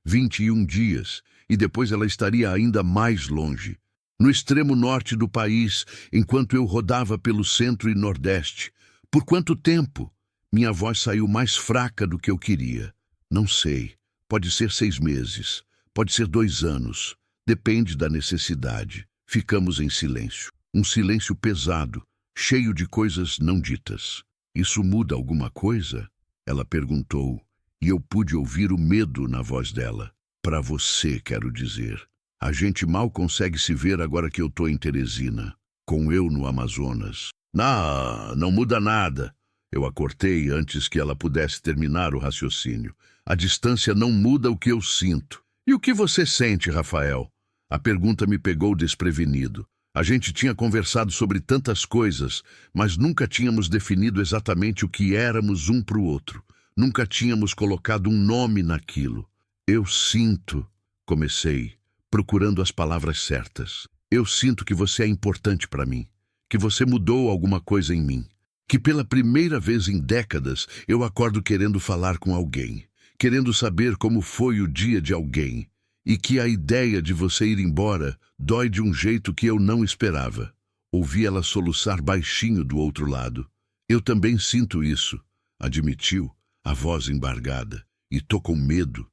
21 dias, e depois ela estaria ainda mais longe. No extremo norte do país, enquanto eu rodava pelo centro e nordeste. Por quanto tempo? Minha voz saiu mais fraca do que eu queria. Não sei. Pode ser 6 meses. Pode ser 2 anos. Depende da necessidade. Ficamos em silêncio. Um silêncio pesado, cheio de coisas não ditas. Isso muda alguma coisa? Ela perguntou, e eu pude ouvir o medo na voz dela. Para você, quero dizer. A gente mal consegue se ver agora que eu tô em Teresina, com eu no Amazonas. Não muda nada. Eu a cortei antes que ela pudesse terminar o raciocínio. A distância não muda o que eu sinto. E o que você sente, Rafael? A pergunta me pegou desprevenido. A gente tinha conversado sobre tantas coisas, mas nunca tínhamos definido exatamente o que éramos um para o outro. Nunca tínhamos colocado um nome naquilo. Eu sinto, comecei, procurando as palavras certas. Eu sinto que você é importante para mim, que você mudou alguma coisa em mim, que pela primeira vez em décadas eu acordo querendo falar com alguém, querendo saber como foi o dia de alguém, e que a ideia de você ir embora dói de um jeito que eu não esperava. Ouvi ela soluçar baixinho do outro lado. Eu também sinto isso, admitiu, a voz embargada. E tô com medo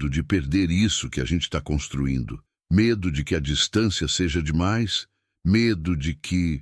de perder isso que a gente está construindo. Medo de que a distância seja demais. Medo de que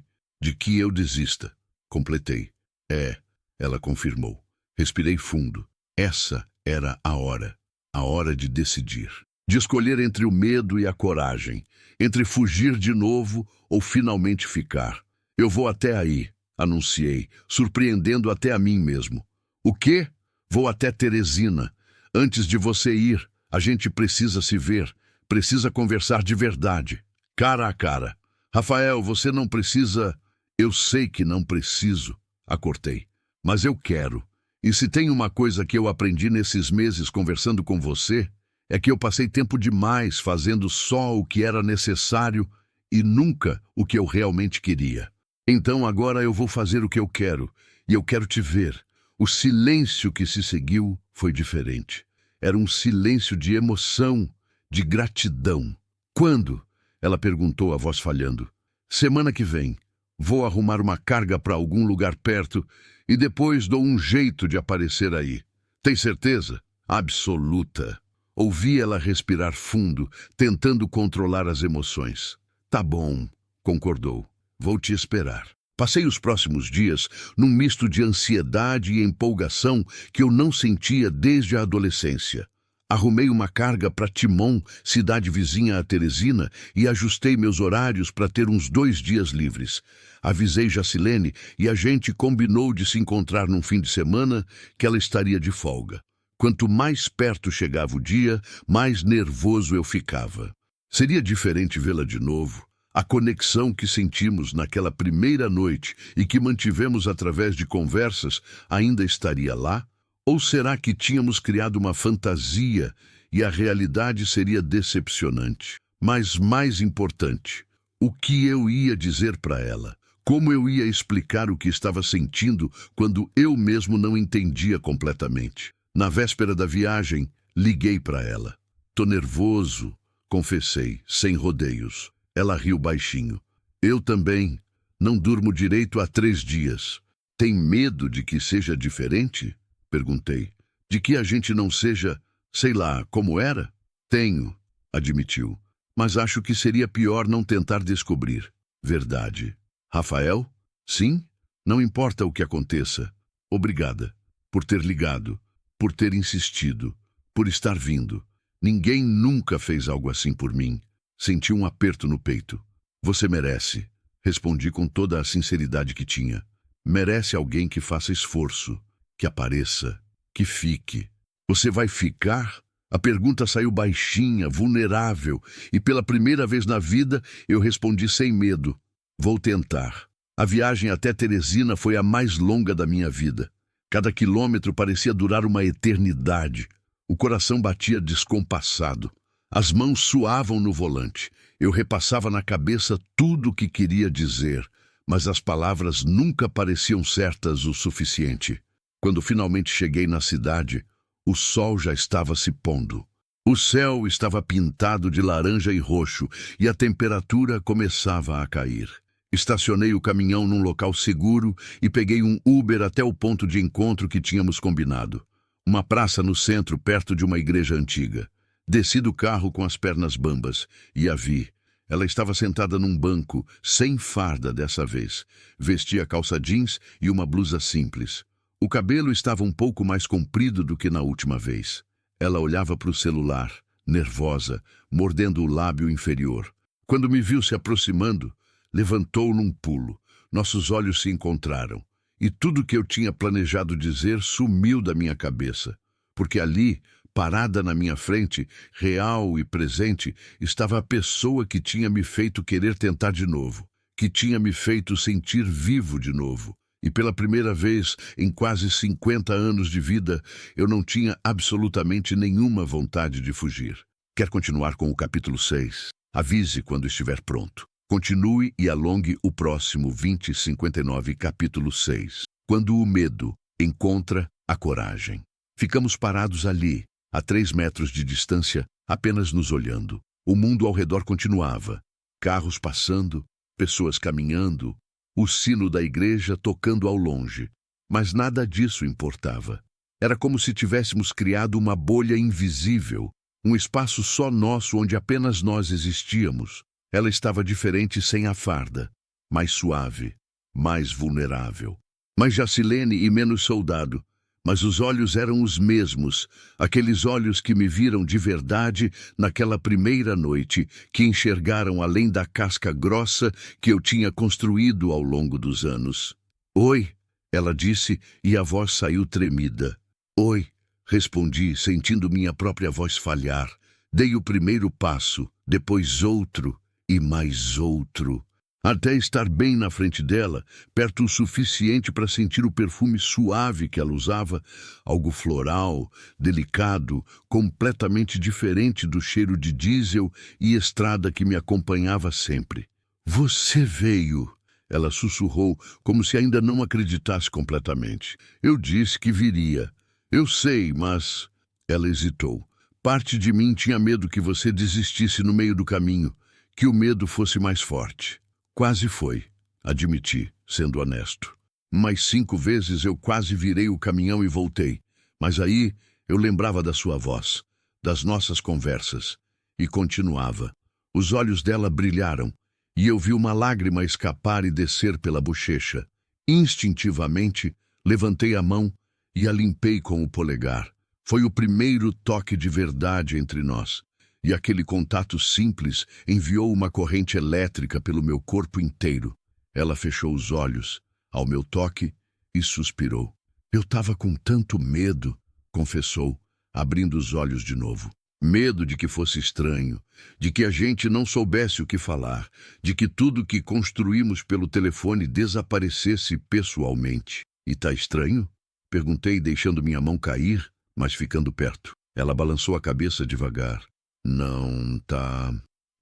eu desista. Completei. É, ela confirmou. Respirei fundo. Essa era a hora de decidir. De escolher entre o medo e a coragem, entre fugir de novo ou finalmente ficar. Eu vou até aí, anunciei, surpreendendo até a mim mesmo. O quê? Vou até Teresina. Antes de você ir, a gente precisa se ver, precisa conversar de verdade, cara a cara. Rafael, você não precisa... Eu sei que não preciso, a cortei, mas eu quero. E se tem uma coisa que eu aprendi nesses meses conversando com você, é que eu passei tempo demais fazendo só o que era necessário e nunca o que eu realmente queria. Então agora eu vou fazer o que eu quero, e eu quero te ver. O silêncio que se seguiu foi diferente. Era um silêncio de emoção, de gratidão. Quando? Ela perguntou, a voz falhando. Semana que vem. Vou arrumar uma carga para algum lugar perto e depois dou um jeito de aparecer aí. Tem certeza? Absoluta. Ouvi ela respirar fundo, tentando controlar as emoções. Tá bom, concordou. Vou te esperar. Passei os próximos dias num misto de ansiedade e empolgação que eu não sentia desde a adolescência. Arrumei uma carga para Timon, cidade vizinha a Teresina, e ajustei meus horários para ter uns 2 dias livres. Avisei Jacilene e a gente combinou de se encontrar num fim de semana que ela estaria de folga. Quanto mais perto chegava o dia, mais nervoso eu ficava. Seria diferente vê-la de novo. A conexão que sentimos naquela primeira noite e que mantivemos através de conversas ainda estaria lá? Ou será que tínhamos criado uma fantasia e a realidade seria decepcionante? Mas mais importante, o que eu ia dizer para ela? Como eu ia explicar o que estava sentindo quando eu mesmo não entendia completamente? Na véspera da viagem, liguei para ela. Tô nervoso, confessei, sem rodeios. Ela riu baixinho. Eu também. Não durmo direito há 3 dias. Tem medo de que seja diferente? Perguntei. De que a gente não seja, sei lá, como era? Tenho, admitiu. Mas acho que seria pior não tentar descobrir. Verdade. Rafael? Sim? Não importa o que aconteça. Obrigada. Por ter ligado. Por ter insistido. Por estar vindo. Ninguém nunca fez algo assim por mim. Senti um aperto no peito. Você merece. Respondi com toda a sinceridade que tinha. Merece alguém que faça esforço. Que apareça, que fique. Você vai ficar? A pergunta saiu baixinha, vulnerável, e pela primeira vez na vida eu respondi sem medo. Vou tentar. A viagem até Teresina foi a mais longa da minha vida. Cada quilômetro parecia durar uma eternidade. O coração batia descompassado. As mãos suavam no volante. Eu repassava na cabeça tudo o que queria dizer, mas as palavras nunca pareciam certas o suficiente. Quando finalmente cheguei na cidade, o sol já estava se pondo. O céu estava pintado de laranja e roxo e a temperatura começava a cair. Estacionei o caminhão num local seguro e peguei um Uber até o ponto de encontro que tínhamos combinado. Uma praça no centro, perto de uma igreja antiga. Desci do carro com as pernas bambas e a vi. Ela estava sentada num banco, sem farda dessa vez. Vestia calça jeans e uma blusa simples. O cabelo estava um pouco mais comprido do que na última vez. Ela olhava para o celular, nervosa, mordendo o lábio inferior. Quando me viu se aproximando, levantou num pulo. Nossos olhos se encontraram. E tudo que eu tinha planejado dizer sumiu da minha cabeça. Porque ali, parada na minha frente, real e presente, estava a pessoa que tinha me feito querer tentar de novo. Que tinha me feito sentir vivo de novo. E pela primeira vez em quase 50 anos de vida, eu não tinha absolutamente nenhuma vontade de fugir. Quer continuar com o capítulo 6? Avise quando estiver pronto. Continue e alongue o próximo 2059, capítulo 6. Quando o medo encontra a coragem. Ficamos parados ali, a 3 metros de distância, apenas nos olhando. O mundo ao redor continuava. Carros passando, pessoas caminhando, o sino da igreja tocando ao longe. Mas nada disso importava. Era como se tivéssemos criado uma bolha invisível, um espaço só nosso onde apenas nós existíamos. Ela estava diferente sem a farda, mais suave, mais vulnerável. Mais Jacilene e menos soldado. Mas os olhos eram os mesmos, aqueles olhos que me viram de verdade naquela primeira noite, que enxergaram além da casca grossa que eu tinha construído ao longo dos anos. Oi, ela disse, e a voz saiu tremida. Oi, respondi, sentindo minha própria voz falhar. Dei o primeiro passo, depois outro e mais outro, até estar bem na frente dela, perto o suficiente para sentir o perfume suave que ela usava, algo floral, delicado, completamente diferente do cheiro de diesel e estrada que me acompanhava sempre. Você veio, ela sussurrou, como se ainda não acreditasse completamente. Eu disse que viria. Eu sei, mas... Ela hesitou. Parte de mim tinha medo que você desistisse no meio do caminho, que o medo fosse mais forte. Quase foi, admiti, sendo honesto. Mais 5 vezes eu quase virei o caminhão e voltei. Mas aí eu lembrava da sua voz, das nossas conversas, e continuava. Os olhos dela brilharam, e eu vi uma lágrima escapar e descer pela bochecha. Instintivamente, levantei a mão e a limpei com o polegar. Foi o primeiro toque de verdade entre nós. E aquele contato simples enviou uma corrente elétrica pelo meu corpo inteiro. Ela fechou os olhos, ao meu toque, e suspirou. Eu estava com tanto medo, confessou, abrindo os olhos de novo. Medo de que fosse estranho, de que a gente não soubesse o que falar, de que tudo que construímos pelo telefone desaparecesse pessoalmente. E tá estranho? Perguntei, deixando minha mão cair, mas ficando perto. Ela balançou a cabeça devagar. Não, tá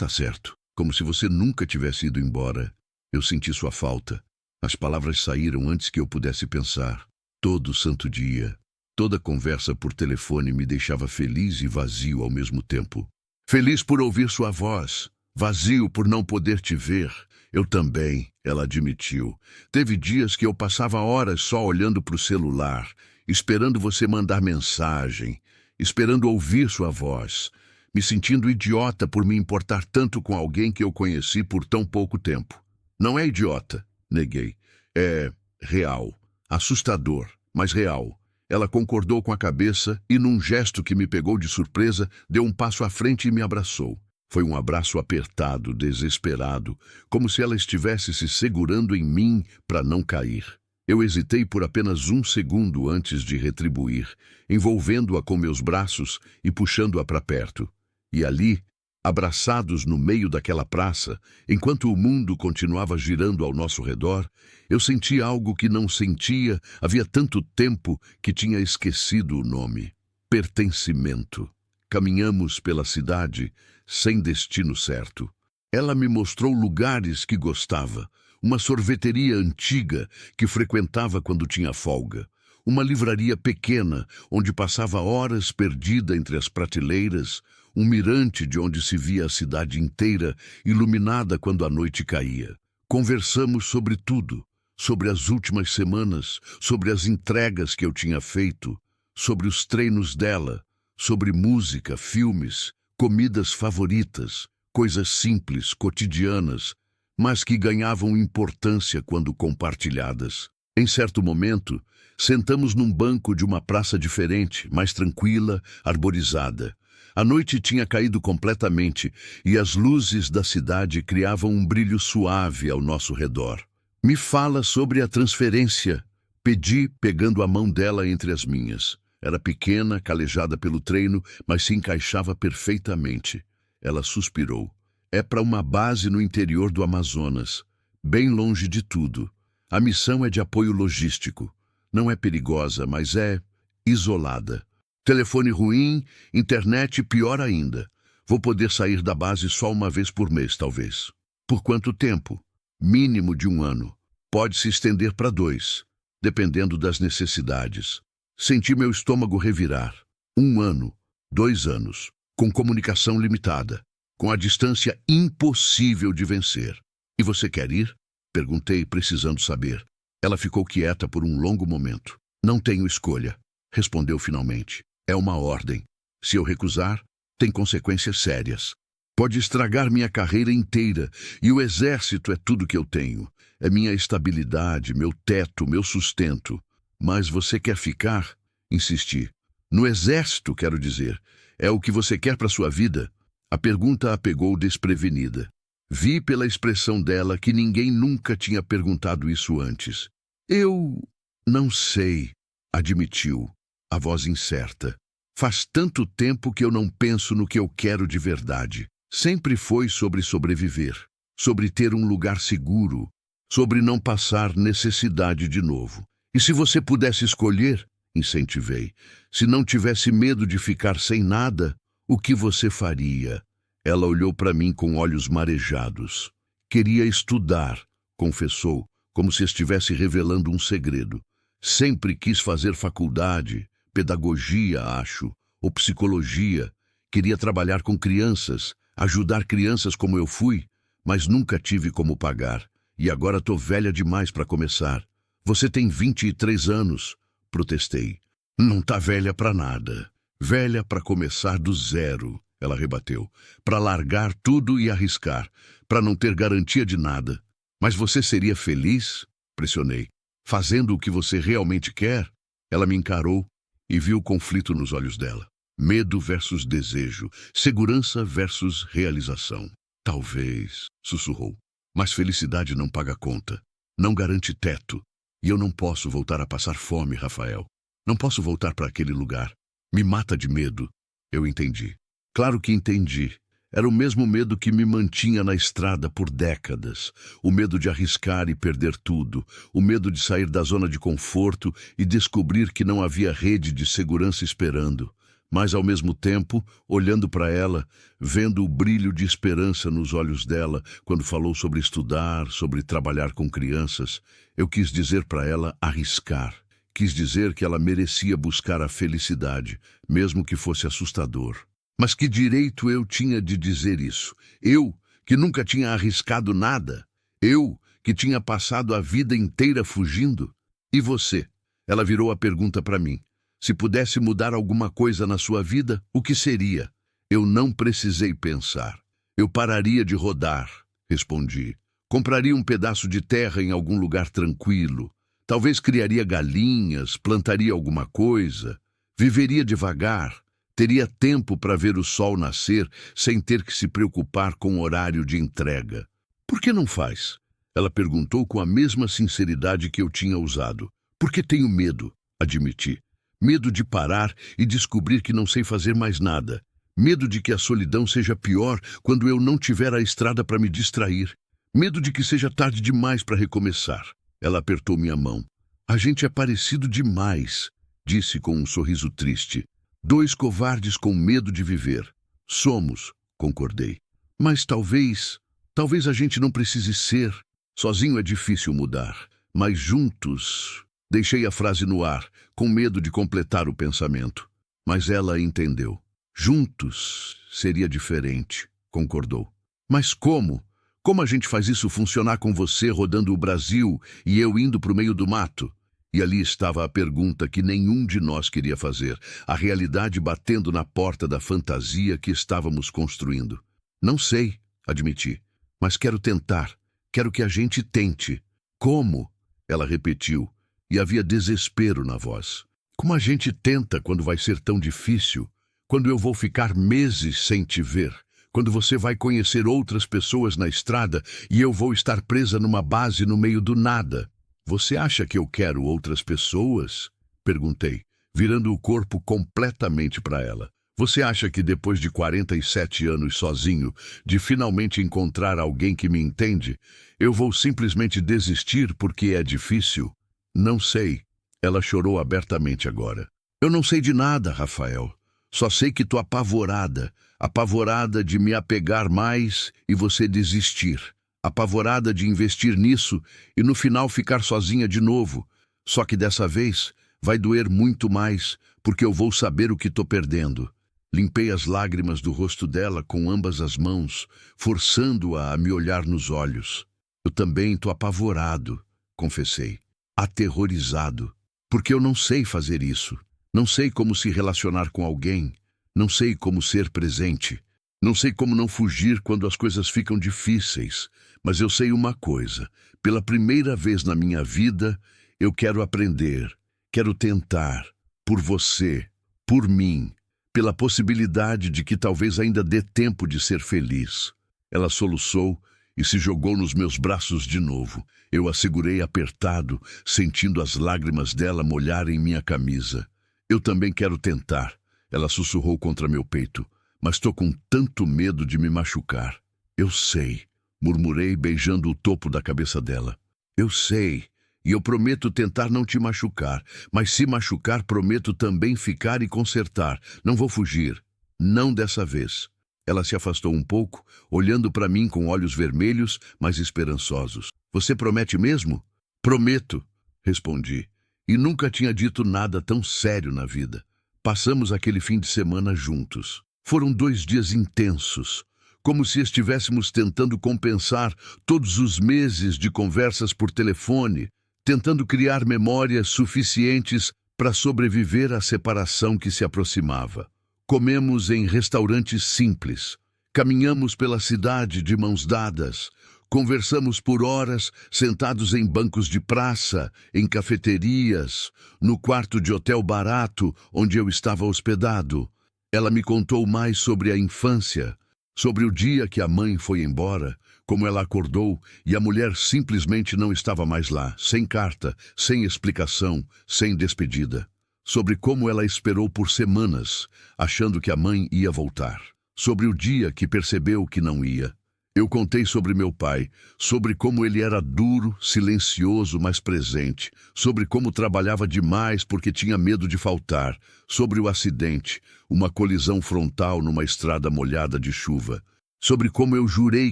certo. Como se você nunca tivesse ido embora. Eu senti sua falta. As palavras saíram antes que eu pudesse pensar. Todo santo dia, toda conversa por telefone me deixava feliz e vazio ao mesmo tempo. Feliz por ouvir sua voz, vazio por não poder te ver. Eu também, ela admitiu. Teve dias que eu passava horas só olhando para o celular, esperando você mandar mensagem, esperando ouvir sua voz, me sentindo idiota por me importar tanto com alguém que eu conheci por tão pouco tempo. Não é idiota, neguei. É real, assustador, mas real. Ela concordou com a cabeça e, num gesto que me pegou de surpresa, deu um passo à frente e me abraçou. Foi um abraço apertado, desesperado, como se ela estivesse se segurando em mim para não cair. Eu hesitei por apenas 1 segundo antes de retribuir, envolvendo-a com meus braços e puxando-a para perto. E ali, abraçados no meio daquela praça, enquanto o mundo continuava girando ao nosso redor, eu senti algo que não sentia havia tanto tempo que tinha esquecido o nome. Pertencimento. Caminhamos pela cidade sem destino certo. Ela me mostrou lugares que gostava, uma sorveteria antiga que frequentava quando tinha folga, uma livraria pequena onde passava horas perdida entre as prateleiras, um mirante de onde se via a cidade inteira, iluminada quando a noite caía. Conversamos sobre tudo, sobre as últimas semanas, sobre as entregas que eu tinha feito, sobre os treinos dela, sobre música, filmes, comidas favoritas, coisas simples, cotidianas, mas que ganhavam importância quando compartilhadas. Em certo momento, sentamos num banco de uma praça diferente, mais tranquila, arborizada. A noite tinha caído completamente e as luzes da cidade criavam um brilho suave ao nosso redor. Me fala sobre a transferência, pedi, pegando a mão dela entre as minhas. Era pequena, calejada pelo treino, mas se encaixava perfeitamente. Ela suspirou. É para uma base no interior do Amazonas, bem longe de tudo. A missão é de apoio logístico. Não é perigosa, mas é isolada. Telefone ruim, internet pior ainda. Vou poder sair da base só uma vez por mês, talvez. Por quanto tempo? Mínimo de 1 ano. Pode se estender para 2, dependendo das necessidades. Senti meu estômago revirar. 1 ano, 2 anos, com comunicação limitada, com a distância impossível de vencer. E você quer ir? Perguntei, precisando saber. Ela ficou quieta por um longo momento. Não tenho escolha, respondeu finalmente. É uma ordem. Se eu recusar, tem consequências sérias. Pode estragar minha carreira inteira, e o exército é tudo que eu tenho. É minha estabilidade, meu teto, meu sustento. Mas você quer ficar? Insisti. No exército, quero dizer. É o que você quer para sua vida? A pergunta a pegou desprevenida. Vi pela expressão dela que ninguém nunca tinha perguntado isso antes. Eu não sei, admitiu, a voz incerta. Faz tanto tempo que eu não penso no que eu quero de verdade. Sempre foi sobre sobreviver, sobre ter um lugar seguro, sobre não passar necessidade de novo. E se você pudesse escolher, incentivei, se não tivesse medo de ficar sem nada, o que você faria? Ela olhou para mim com olhos marejados. Queria estudar, confessou, como se estivesse revelando um segredo. Sempre quis fazer faculdade, pedagogia, acho, ou psicologia. Queria trabalhar com crianças, ajudar crianças como eu fui, mas nunca tive como pagar. E agora tô velha demais para começar. Você tem 23 anos, protestei. Não tá velha para nada. Velha para começar do zero, ela rebateu. Para largar tudo e arriscar, para não ter garantia de nada. Mas você seria feliz? Pressionei. Fazendo o que você realmente quer? Ela me encarou e viu o conflito nos olhos dela. Medo versus desejo, segurança versus realização. Talvez, sussurrou. Mas felicidade não paga conta, não garante teto. E eu não posso voltar a passar fome, Rafael. Não posso voltar para aquele lugar. Me mata de medo. Eu entendi. Claro que entendi. Era o mesmo medo que me mantinha na estrada por décadas. O medo de arriscar e perder tudo. O medo de sair da zona de conforto e descobrir que não havia rede de segurança esperando. Mas, ao mesmo tempo, olhando para ela, vendo o brilho de esperança nos olhos dela, quando falou sobre estudar, sobre trabalhar com crianças, eu quis dizer para ela arriscar. Quis dizer que ela merecia buscar a felicidade, mesmo que fosse assustador. Mas que direito eu tinha de dizer isso? Eu, que nunca tinha arriscado nada? Eu, que tinha passado a vida inteira fugindo? E você? Ela virou a pergunta para mim. Se pudesse mudar alguma coisa na sua vida, o que seria? Eu não precisei pensar. Eu pararia de rodar, respondi. Compraria um pedaço de terra em algum lugar tranquilo. Talvez criaria galinhas, plantaria alguma coisa. Viveria devagar. Teria tempo para ver o sol nascer sem ter que se preocupar com o horário de entrega. Por que não faz? Ela perguntou com a mesma sinceridade que eu tinha usado. Porque tenho medo, admiti. Medo de parar e descobrir que não sei fazer mais nada. Medo de que a solidão seja pior quando eu não tiver a estrada para me distrair. Medo de que seja tarde demais para recomeçar. Ela apertou minha mão. A gente é parecido demais, disse com um sorriso triste. Dois covardes com medo de viver. Somos, concordei. Mas talvez a gente não precise ser. Sozinho é difícil mudar, mas juntos... Deixei a frase no ar, com medo de completar o pensamento. Mas ela entendeu. Juntos seria diferente, concordou. Mas como? Como a gente faz isso funcionar com você rodando o Brasil e eu indo para o meio do mato? E ali estava a pergunta que nenhum de nós queria fazer, a realidade batendo na porta da fantasia que estávamos construindo. Não sei, admiti, mas quero tentar. Quero que a gente tente. Como? Ela repetiu. E havia desespero na voz. Como a gente tenta quando vai ser tão difícil? Quando eu vou ficar meses sem te ver? Quando você vai conhecer outras pessoas na estrada e eu vou estar presa numa base no meio do nada? Você acha que eu quero outras pessoas? Perguntei, virando o corpo completamente para ela. Você acha que depois de 47 anos sozinho, de finalmente encontrar alguém que me entende, eu vou simplesmente desistir porque é difícil? Não sei. Ela chorou abertamente agora. Eu não sei de nada, Rafael. Só sei que tô apavorada. Apavorada de me apegar mais e você desistir. Apavorada de investir nisso e no final ficar sozinha de novo. Só que dessa vez vai doer muito mais, porque eu vou saber o que tô perdendo. Limpei as lágrimas do rosto dela com ambas as mãos, forçando-a a me olhar nos olhos. Eu também tô apavorado, confessei. Aterrorizado, porque eu não sei fazer isso. Não sei como se relacionar com alguém. Não sei como ser presente. Não sei como não fugir quando as coisas ficam difíceis, mas eu sei uma coisa: pela primeira vez na minha vida, eu quero aprender, quero tentar, por você, por mim, pela possibilidade de que talvez ainda dê tempo de ser feliz. Ela soluçou e se jogou nos meus braços de novo. Eu a segurei apertado, sentindo as lágrimas dela molharem minha camisa. Eu também quero tentar, ela sussurrou contra meu peito, mas tô com tanto medo de me machucar. Eu sei, murmurei beijando o topo da cabeça dela. Eu sei, e eu prometo tentar não te machucar, mas se machucar prometo também ficar e consertar. Não vou fugir, não dessa vez. Ela se afastou um pouco, olhando para mim com olhos vermelhos, mas esperançosos. Você promete mesmo? Prometo, respondi. E nunca tinha dito nada tão sério na vida. Passamos aquele fim de semana juntos. Foram 2 dias intensos, como se estivéssemos tentando compensar todos os meses de conversas por telefone, tentando criar memórias suficientes para sobreviver à separação que se aproximava. Comemos em restaurantes simples, caminhamos pela cidade de mãos dadas, conversamos por horas sentados em bancos de praça, em cafeterias, no quarto de hotel barato onde eu estava hospedado. Ela me contou mais sobre a infância, sobre o dia que a mãe foi embora, como ela acordou e a mulher simplesmente não estava mais lá, sem carta, sem explicação, sem despedida. Sobre como ela esperou por semanas, achando que a mãe ia voltar. Sobre o dia que percebeu que não ia. Eu contei sobre meu pai, sobre como ele era duro, silencioso, mas presente, sobre como trabalhava demais porque tinha medo de faltar, sobre o acidente, uma colisão frontal numa estrada molhada de chuva, sobre como eu jurei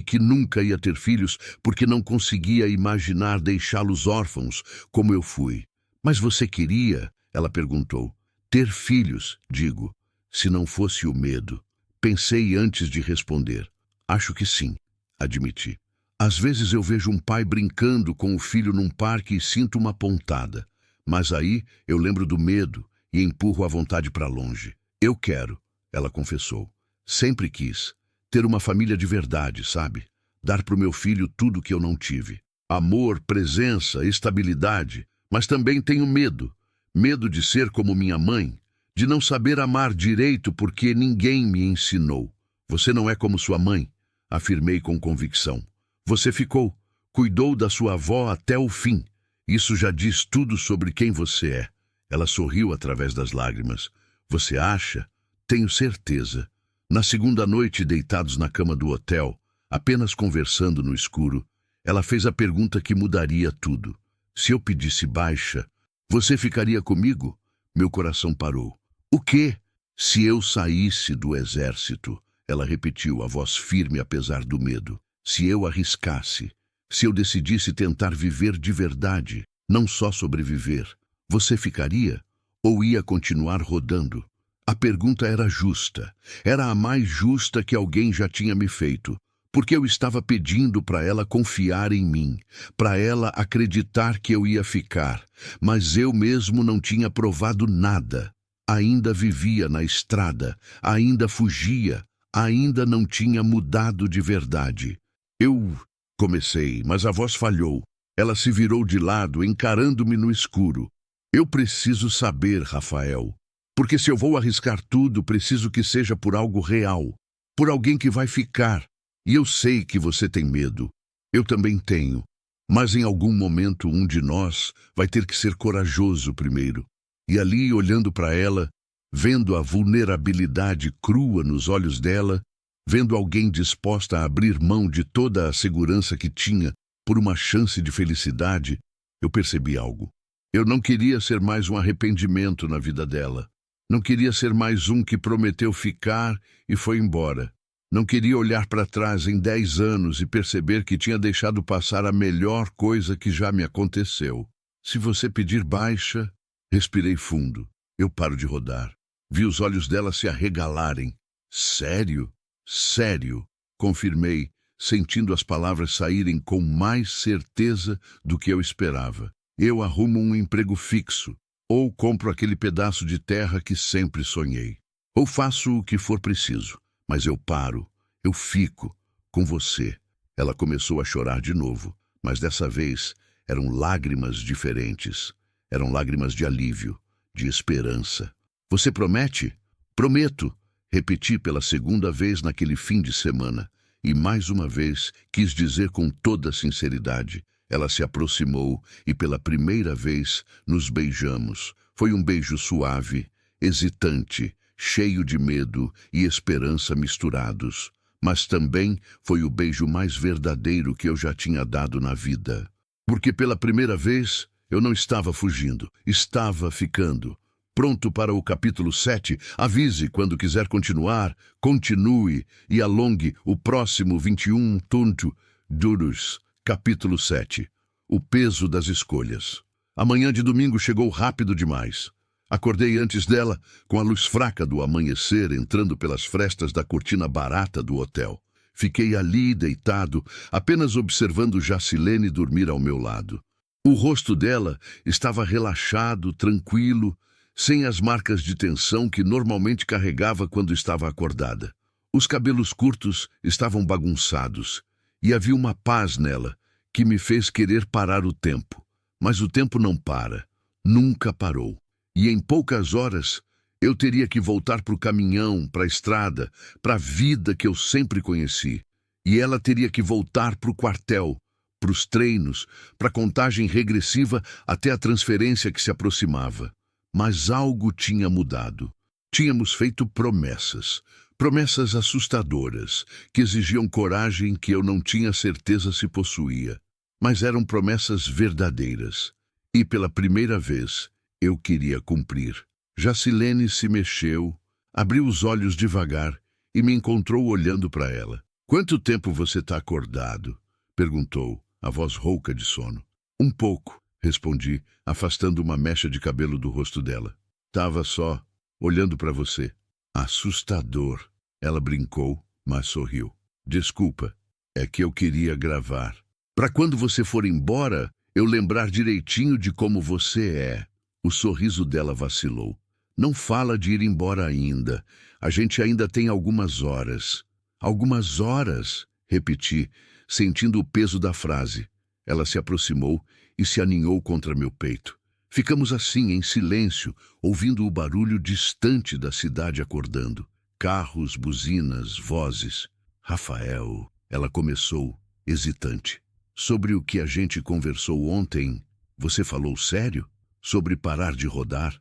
que nunca ia ter filhos porque não conseguia imaginar deixá-los órfãos como eu fui. Mas você queria? Ela perguntou. Ter filhos, digo, se não fosse o medo. Pensei antes de responder. Acho que sim, admiti. Às vezes eu vejo um pai brincando com o filho num parque e sinto uma pontada. Mas aí eu lembro do medo e empurro a vontade para longe. Eu quero, ela confessou. Sempre quis. Ter uma família de verdade, sabe? Dar para o meu filho tudo que eu não tive. Amor, presença, estabilidade. Mas também tenho medo. Medo de ser como minha mãe, de não saber amar direito porque ninguém me ensinou. Você não é como sua mãe, afirmei com convicção. Você ficou, cuidou da sua avó até o fim. Isso já diz tudo sobre quem você é. Ela sorriu através das lágrimas. Você acha? Tenho certeza. Na segunda noite, deitados na cama do hotel, apenas conversando no escuro, ela fez a pergunta que mudaria tudo. Se eu pedisse baixa, você ficaria comigo? Meu coração parou. O quê? Se eu saísse do exército, ela repetiu, a voz firme apesar do medo. Se eu arriscasse, se eu decidisse tentar viver de verdade, não só sobreviver, você ficaria? Ou ia continuar rodando? A pergunta era justa. Era a mais justa que alguém já tinha me feito. Porque eu estava pedindo para ela confiar em mim, para ela acreditar que eu ia ficar, mas eu mesmo não tinha provado nada. Ainda vivia na estrada, ainda fugia, ainda não tinha mudado de verdade. Eu comecei, mas a voz falhou. Ela se virou de lado, encarando-me no escuro. Eu preciso saber, Rafael, porque se eu vou arriscar tudo, preciso que seja por algo real, por alguém que vai ficar. E eu sei que você tem medo. Eu também tenho. Mas em algum momento um de nós vai ter que ser corajoso primeiro. E ali, olhando para ela, vendo a vulnerabilidade crua nos olhos dela, vendo alguém disposta a abrir mão de toda a segurança que tinha por uma chance de felicidade, eu percebi algo. Eu não queria ser mais um arrependimento na vida dela. Não queria ser mais um que prometeu ficar e foi embora. Não queria olhar para trás em 10 anos e perceber que tinha deixado passar a melhor coisa que já me aconteceu. Se você pedir baixa, respirei fundo. Eu paro de rodar. Vi os olhos dela se arregalarem. Sério? Sério, confirmei, sentindo as palavras saírem com mais certeza do que eu esperava. Eu arrumo um emprego fixo, ou compro aquele pedaço de terra que sempre sonhei. Ou faço o que for preciso. Mas eu paro. Eu fico com você. Ela começou a chorar de novo, mas dessa vez eram lágrimas diferentes. Eram lágrimas de alívio, de esperança. Você promete? Prometo, repeti pela segunda vez naquele fim de semana. E mais uma vez quis dizer com toda sinceridade. Ela se aproximou e pela primeira vez nos beijamos. Foi um beijo suave, hesitante, cheio de medo e esperança misturados. Mas também foi o beijo mais verdadeiro que eu já tinha dado na vida. Porque pela primeira vez eu não estava fugindo, estava ficando. Pronto para o capítulo 7, avise quando quiser continuar, continue e alongue o próximo 21 tonto duros, capítulo 7. O peso das escolhas. A manhã de domingo chegou rápido demais. Acordei antes dela, com a luz fraca do amanhecer entrando pelas frestas da cortina barata do hotel. Fiquei ali deitado, apenas observando Jacilene dormir ao meu lado. O rosto dela estava relaxado, tranquilo, sem as marcas de tensão que normalmente carregava quando estava acordada. Os cabelos curtos estavam bagunçados, e havia uma paz nela que me fez querer parar o tempo. Mas o tempo não para, nunca parou. E em poucas horas eu teria que voltar para o caminhão, para a estrada, para a vida que eu sempre conheci. E ela teria que voltar para o quartel, para os treinos, para a contagem regressiva até a transferência que se aproximava. Mas algo tinha mudado. Tínhamos feito promessas, promessas assustadoras, que exigiam coragem que eu não tinha certeza se possuía. Mas eram promessas verdadeiras. E pela primeira vez, eu queria cumprir. Jacilene se mexeu, abriu os olhos devagar e me encontrou olhando para ela. "Quanto tempo você está acordado?" perguntou, a voz rouca de sono. "Um pouco", respondi, afastando uma mecha de cabelo do rosto dela. "Tava só olhando para você." "Assustador." Ela brincou, mas sorriu. "Desculpa, é que eu queria gravar. Para quando você for embora, eu lembrar direitinho de como você é." O sorriso dela vacilou. "Não fala de ir embora ainda. A gente ainda tem algumas horas." "Algumas horas?" repeti, sentindo o peso da frase. Ela se aproximou e se aninhou contra meu peito. Ficamos assim, em silêncio, ouvindo o barulho distante da cidade acordando. Carros, buzinas, vozes. "Rafael", ela começou, hesitante. "Sobre o que a gente conversou ontem, você falou sério? Sobre parar de rodar?"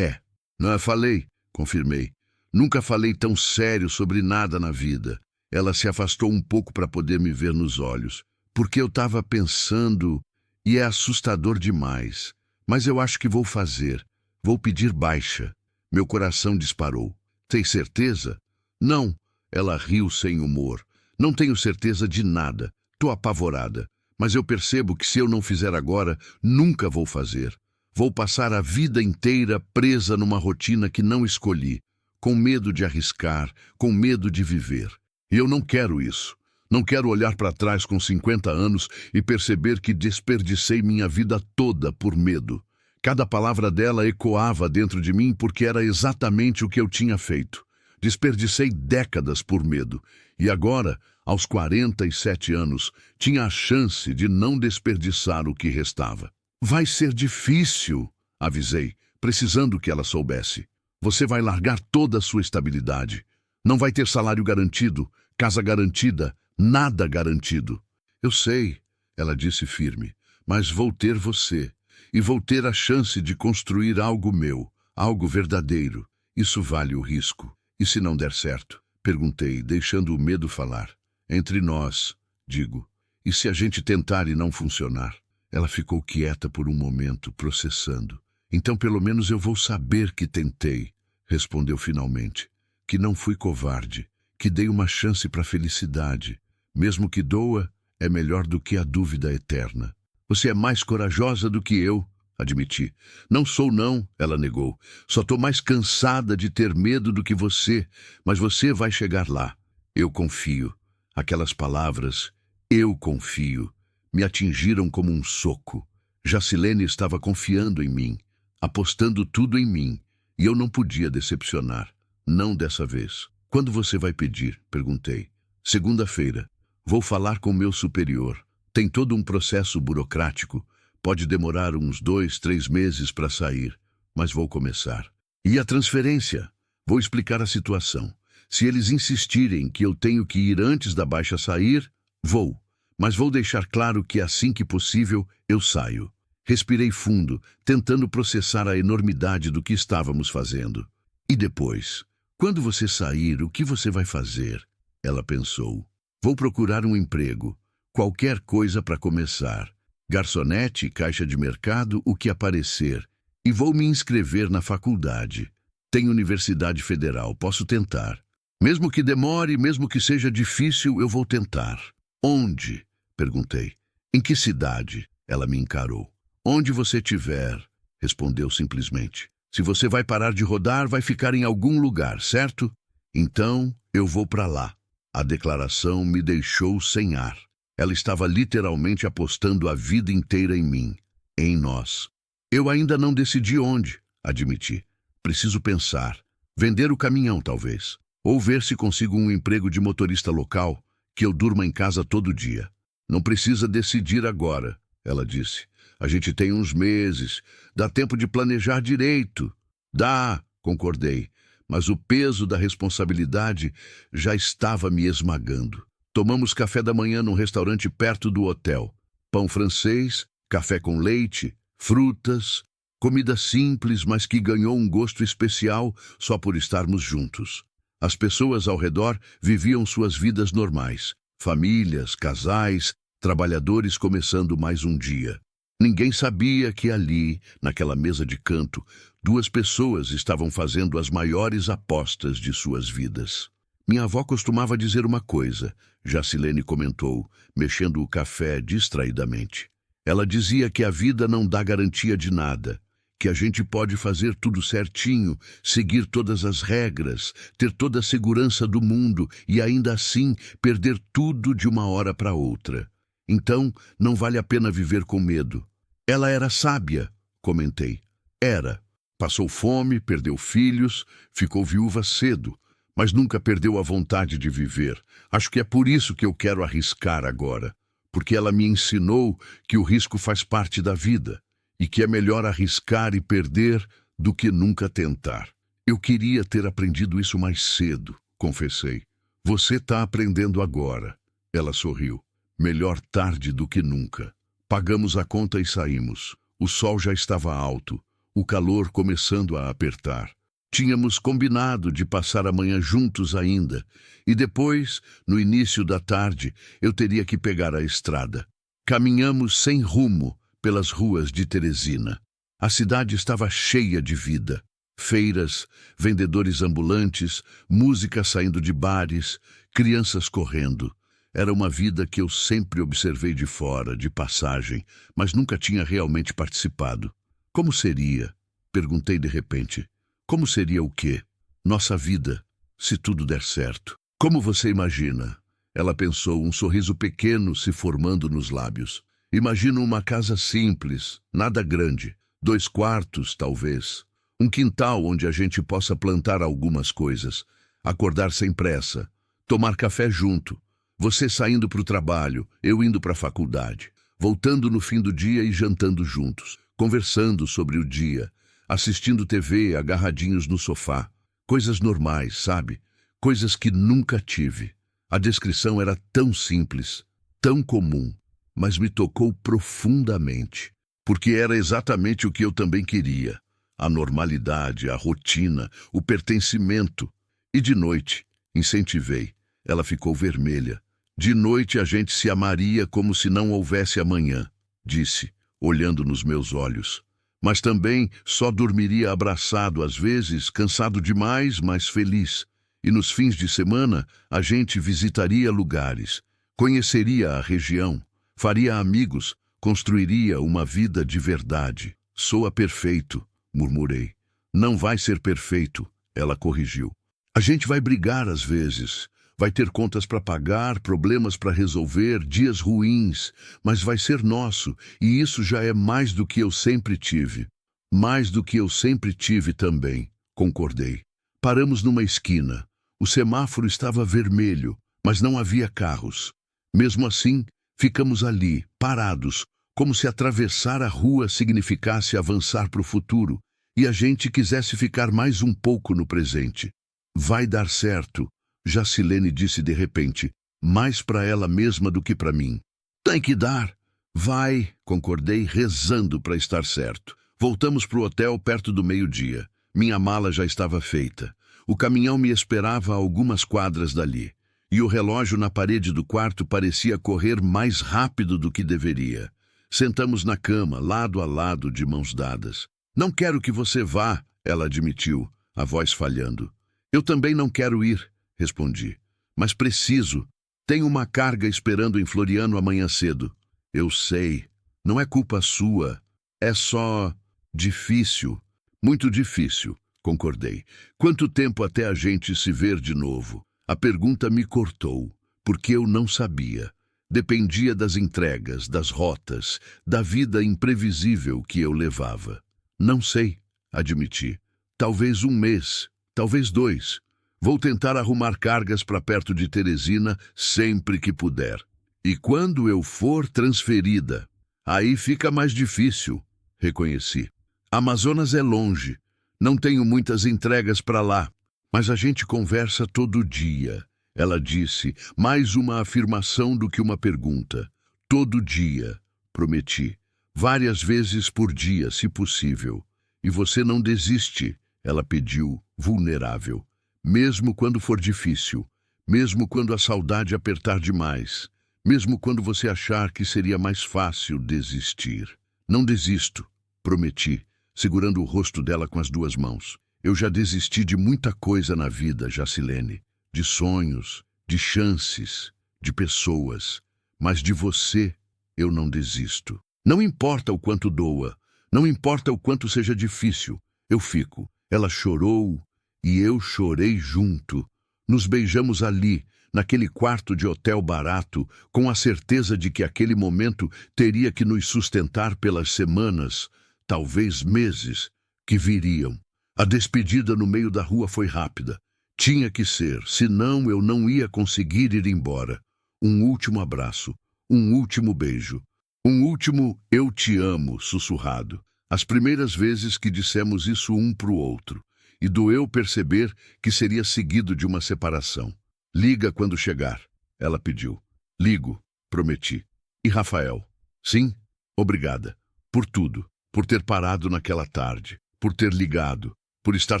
Não falei", confirmei. "Nunca falei tão sério sobre nada na vida." Ela se afastou um pouco para poder me ver nos olhos. "Porque eu estava pensando, e é assustador demais. Mas eu acho que vou fazer. Vou pedir baixa." Meu coração disparou. "Tem certeza?" "Não." Ela riu sem humor. "Não tenho certeza de nada. Tô apavorada. Mas eu percebo que se eu não fizer agora, nunca vou fazer. Vou passar a vida inteira presa numa rotina que não escolhi, com medo de arriscar, com medo de viver. E eu não quero isso. Não quero olhar para trás com 50 anos e perceber que desperdicei minha vida toda por medo." Cada palavra dela ecoava dentro de mim porque era exatamente o que eu tinha feito. Desperdicei décadas por medo. E agora, aos 47 anos, tinha a chance de não desperdiçar o que restava. "Vai ser difícil", avisei, precisando que ela soubesse. "Você vai largar toda a sua estabilidade. Não vai ter salário garantido, casa garantida, nada garantido." "Eu sei", ela disse firme, "mas vou ter você. E vou ter a chance de construir algo meu, algo verdadeiro. Isso vale o risco." "E se não der certo?" perguntei, deixando o medo falar. "Entre nós, digo. E se a gente tentar e não funcionar?" Ela ficou quieta por um momento, processando. "Então pelo menos eu vou saber que tentei", respondeu finalmente. "Que não fui covarde, que dei uma chance para a felicidade. Mesmo que doa, é melhor do que a dúvida eterna." "Você é mais corajosa do que eu", admiti. "Não sou não", ela negou. "Só estou mais cansada de ter medo do que você, mas você vai chegar lá. Eu confio." Aquelas palavras, "eu confio", me atingiram como um soco. Jacilene estava confiando em mim, apostando tudo em mim, e eu não podia decepcionar. Não dessa vez. "Quando você vai pedir?" perguntei. Segunda-feira. Vou falar com meu superior. Tem todo um processo burocrático. Pode demorar uns 2, 3 meses para sair, mas vou começar. E a transferência? Vou explicar a situação. Se eles insistirem que eu tenho que ir antes da baixa sair, vou. Mas vou deixar claro que assim que possível eu saio. Respirei fundo, tentando processar a enormidade do que estávamos fazendo. E depois? Quando você sair, o que você vai fazer? Ela pensou. Vou procurar um emprego. Qualquer coisa para começar. Garçonete, caixa de mercado, o que aparecer. E vou me inscrever na faculdade. Tem Universidade Federal, posso tentar. Mesmo que demore, mesmo que seja difícil, eu vou tentar. Onde? Perguntei. Em que cidade? Ela me encarou. Onde você estiver, respondeu simplesmente. Se você vai parar de rodar, vai ficar em algum lugar, certo? Então, eu vou para lá. A declaração me deixou sem ar. Ela estava literalmente apostando a vida inteira em mim, em nós. Eu ainda não decidi onde, admiti. Preciso pensar. Vender o caminhão, talvez. Ou ver se consigo um emprego de motorista local, que eu durma em casa todo dia. Não precisa decidir agora, ela disse. A gente tem uns meses. Dá tempo de planejar direito. Dá, concordei. Mas o peso da responsabilidade já estava me esmagando. Tomamos café da manhã num restaurante perto do hotel. Pão francês, café com leite, frutas, comida simples, mas que ganhou um gosto especial só por estarmos juntos. As pessoas ao redor viviam suas vidas normais. Famílias, casais, trabalhadores começando mais um dia. Ninguém sabia que ali, naquela mesa de canto, 2 pessoas estavam fazendo as maiores apostas de suas vidas. Minha avó costumava dizer uma coisa, Jacilene comentou, mexendo o café distraidamente. Ela dizia que a vida não dá garantia de nada, que a gente pode fazer tudo certinho, seguir todas as regras, ter toda a segurança do mundo e ainda assim perder tudo de uma hora para outra. Então, não vale a pena viver com medo. Ela era sábia, comentei. Era. Passou fome, perdeu filhos, ficou viúva cedo, mas nunca perdeu a vontade de viver. Acho que é por isso que eu quero arriscar agora, porque ela me ensinou que o risco faz parte da vida e que é melhor arriscar e perder do que nunca tentar. Eu queria ter aprendido isso mais cedo, confessei. Você está aprendendo agora. Ela sorriu. Melhor tarde do que nunca. Pagamos a conta e saímos. O sol já estava alto, o calor começando a apertar. Tínhamos combinado de passar a manhã juntos ainda, e depois, no início da tarde, eu teria que pegar a estrada. Caminhamos sem rumo pelas ruas de Teresina. A cidade estava cheia de vida. Feiras, vendedores ambulantes, música saindo de bares, crianças correndo. Era uma vida que eu sempre observei de fora, de passagem, mas nunca tinha realmente participado. Como seria? Perguntei de repente. Como seria o quê? Nossa vida, se tudo der certo. Como você imagina? Ela pensou, um sorriso pequeno se formando nos lábios. Imagino uma casa simples, nada grande. 2 quartos, talvez. Um quintal onde a gente possa plantar algumas coisas. Acordar sem pressa. Tomar café junto. Você saindo para o trabalho, eu indo para a faculdade. Voltando no fim do dia e jantando juntos. Conversando sobre o dia. Assistindo TV, agarradinhos no sofá. Coisas normais, sabe? Coisas que nunca tive. A descrição era tão simples, tão comum, mas me tocou profundamente. Porque era exatamente o que eu também queria. A normalidade, a rotina, o pertencimento. E de noite, incentivei. Ela ficou vermelha. De noite a gente se amaria como se não houvesse amanhã, disse, olhando nos meus olhos. Mas também só dormiria abraçado às vezes, cansado demais, mas feliz. E nos fins de semana a gente visitaria lugares, conheceria a região, faria amigos, construiria uma vida de verdade. Soa perfeito, murmurei. Não vai ser perfeito, ela corrigiu. A gente vai brigar às vezes. Vai ter contas para pagar, problemas para resolver, dias ruins, mas vai ser nosso, e isso já é mais do que eu sempre tive. Mais do que eu sempre tive também, concordei. Paramos numa esquina. O semáforo estava vermelho, mas não havia carros. Mesmo assim, ficamos ali, parados, como se atravessar a rua significasse avançar para o futuro e a gente quisesse ficar mais um pouco no presente. Vai dar certo, Jacilene disse de repente, mais para ela mesma do que para mim. Tem que dar. Vai, concordei, rezando para estar certo. Voltamos para o hotel perto do meio-dia. Minha mala já estava feita. O caminhão me esperava a algumas quadras dali. E o relógio na parede do quarto parecia correr mais rápido do que deveria. Sentamos na cama, lado a lado, de mãos dadas. Não quero que você vá, ela admitiu, a voz falhando. Eu também não quero ir, respondi. Mas preciso. Tenho uma carga esperando em Floriano amanhã cedo. Eu sei. Não é culpa sua. É só difícil. Muito difícil, concordei. Quanto tempo até a gente se ver de novo? A pergunta me cortou, porque eu não sabia. Dependia das entregas, das rotas, da vida imprevisível que eu levava. Não sei, admiti. Talvez 1 mês, talvez 2. Vou tentar arrumar cargas para perto de Teresina sempre que puder. E quando eu for transferida, aí fica mais difícil, reconheci. Amazonas é longe, não tenho muitas entregas para lá, mas a gente conversa todo dia. Ela disse, mais uma afirmação do que uma pergunta. Todo dia, prometi. Várias vezes por dia, se possível. E você não desiste, ela pediu, vulnerável. Mesmo quando for difícil, mesmo quando a saudade apertar demais, mesmo quando você achar que seria mais fácil desistir. Não desisto, prometi, segurando o rosto dela com as 2 mãos. Eu já desisti de muita coisa na vida, Jacilene. De sonhos, de chances, de pessoas. Mas de você, eu não desisto. Não importa o quanto doa, não importa o quanto seja difícil, eu fico. Ela chorou e eu chorei junto. Nos beijamos ali, naquele quarto de hotel barato, com a certeza de que aquele momento teria que nos sustentar pelas semanas, talvez meses, que viriam. A despedida no meio da rua foi rápida. Tinha que ser, senão eu não ia conseguir ir embora. Um último abraço, um último beijo, um último "eu te amo" sussurrado. As primeiras vezes que dissemos isso um para o outro. E doeu perceber que seria seguido de uma separação. Liga quando chegar, ela pediu. Ligo, prometi. E Rafael? Sim, obrigada. Por tudo, por ter parado naquela tarde, por ter ligado, por estar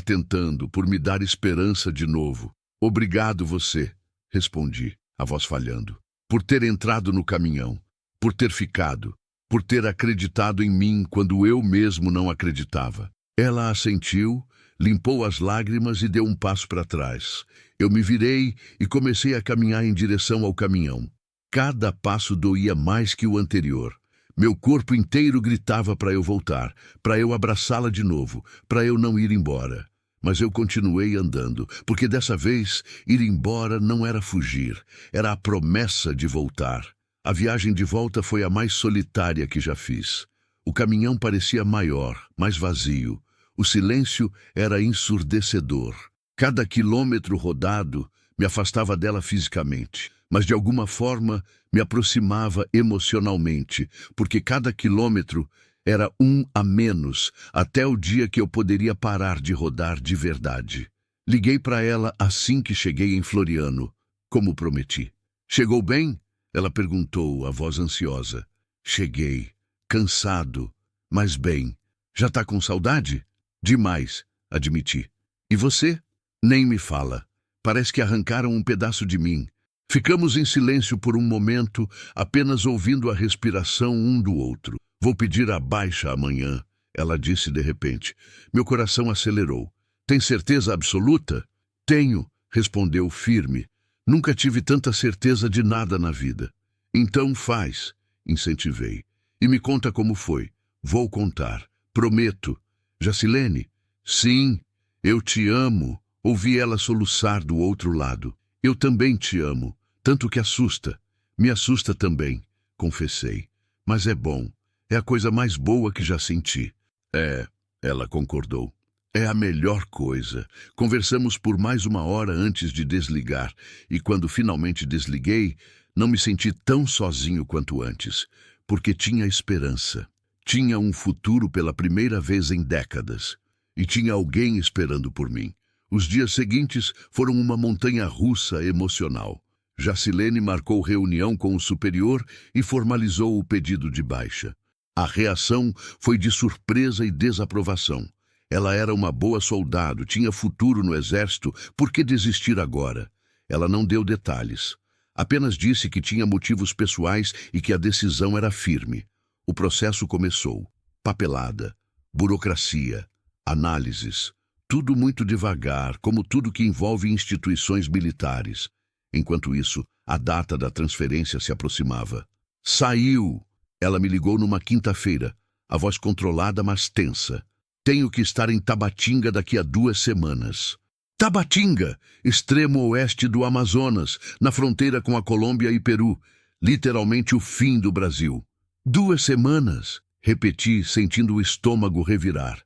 tentando, por me dar esperança de novo. Obrigado você, respondi, a voz falhando. Por ter entrado no caminhão, por ter ficado, por ter acreditado em mim quando eu mesmo não acreditava. Ela assentiu, limpou as lágrimas e deu um passo para trás. Eu me virei e comecei a caminhar em direção ao caminhão. Cada passo doía mais que o anterior. Meu corpo inteiro gritava para eu voltar, para eu abraçá-la de novo, para eu não ir embora. Mas eu continuei andando, porque dessa vez ir embora não era fugir, era a promessa de voltar. A viagem de volta foi a mais solitária que já fiz. O caminhão parecia maior, mais vazio. O silêncio era ensurdecedor. Cada quilômetro rodado me afastava dela fisicamente, mas de alguma forma me aproximava emocionalmente, porque cada quilômetro era um a menos, até o dia que eu poderia parar de rodar de verdade. Liguei para ela assim que cheguei em Floriano, como prometi. Chegou bem? Ela perguntou, a voz ansiosa. Cheguei, cansado, mas bem. Já tá com saudade? Demais, admiti. E você? Nem me fala. Parece que arrancaram um pedaço de mim. Ficamos em silêncio por um momento, apenas ouvindo a respiração um do outro. Vou pedir a baixa amanhã, ela disse de repente. Meu coração acelerou. Tem certeza absoluta? Tenho, respondeu firme. Nunca tive tanta certeza de nada na vida. Então faz, incentivei. E me conta como foi. Vou contar. Prometo. Jacilene? Sim, eu te amo. Ouvi ela soluçar do outro lado. Eu também te amo. Tanto que assusta. Me assusta também, confessei. Mas é bom. É a coisa mais boa que já senti. É, ela concordou. É a melhor coisa. Conversamos por mais uma hora antes de desligar, e quando finalmente desliguei, não me senti tão sozinho quanto antes, porque tinha esperança. Tinha um futuro pela primeira vez em décadas, e tinha alguém esperando por mim. Os dias seguintes foram uma montanha-russa emocional. Jacilene marcou reunião com o superior e formalizou o pedido de baixa. A reação foi de surpresa e desaprovação. Ela era uma boa soldado, tinha futuro no exército, por que desistir agora? Ela não deu detalhes. Apenas disse que tinha motivos pessoais e que a decisão era firme. O processo começou. Papelada, burocracia, análises. Tudo muito devagar, como tudo que envolve instituições militares. Enquanto isso, a data da transferência se aproximava. Saiu! Ela me ligou numa quinta-feira, a voz controlada, mas tensa. Tenho que estar em Tabatinga daqui a 2 semanas. Tabatinga, extremo oeste do Amazonas, na fronteira com a Colômbia e Peru. Literalmente o fim do Brasil. 2 semanas, repeti, sentindo o estômago revirar.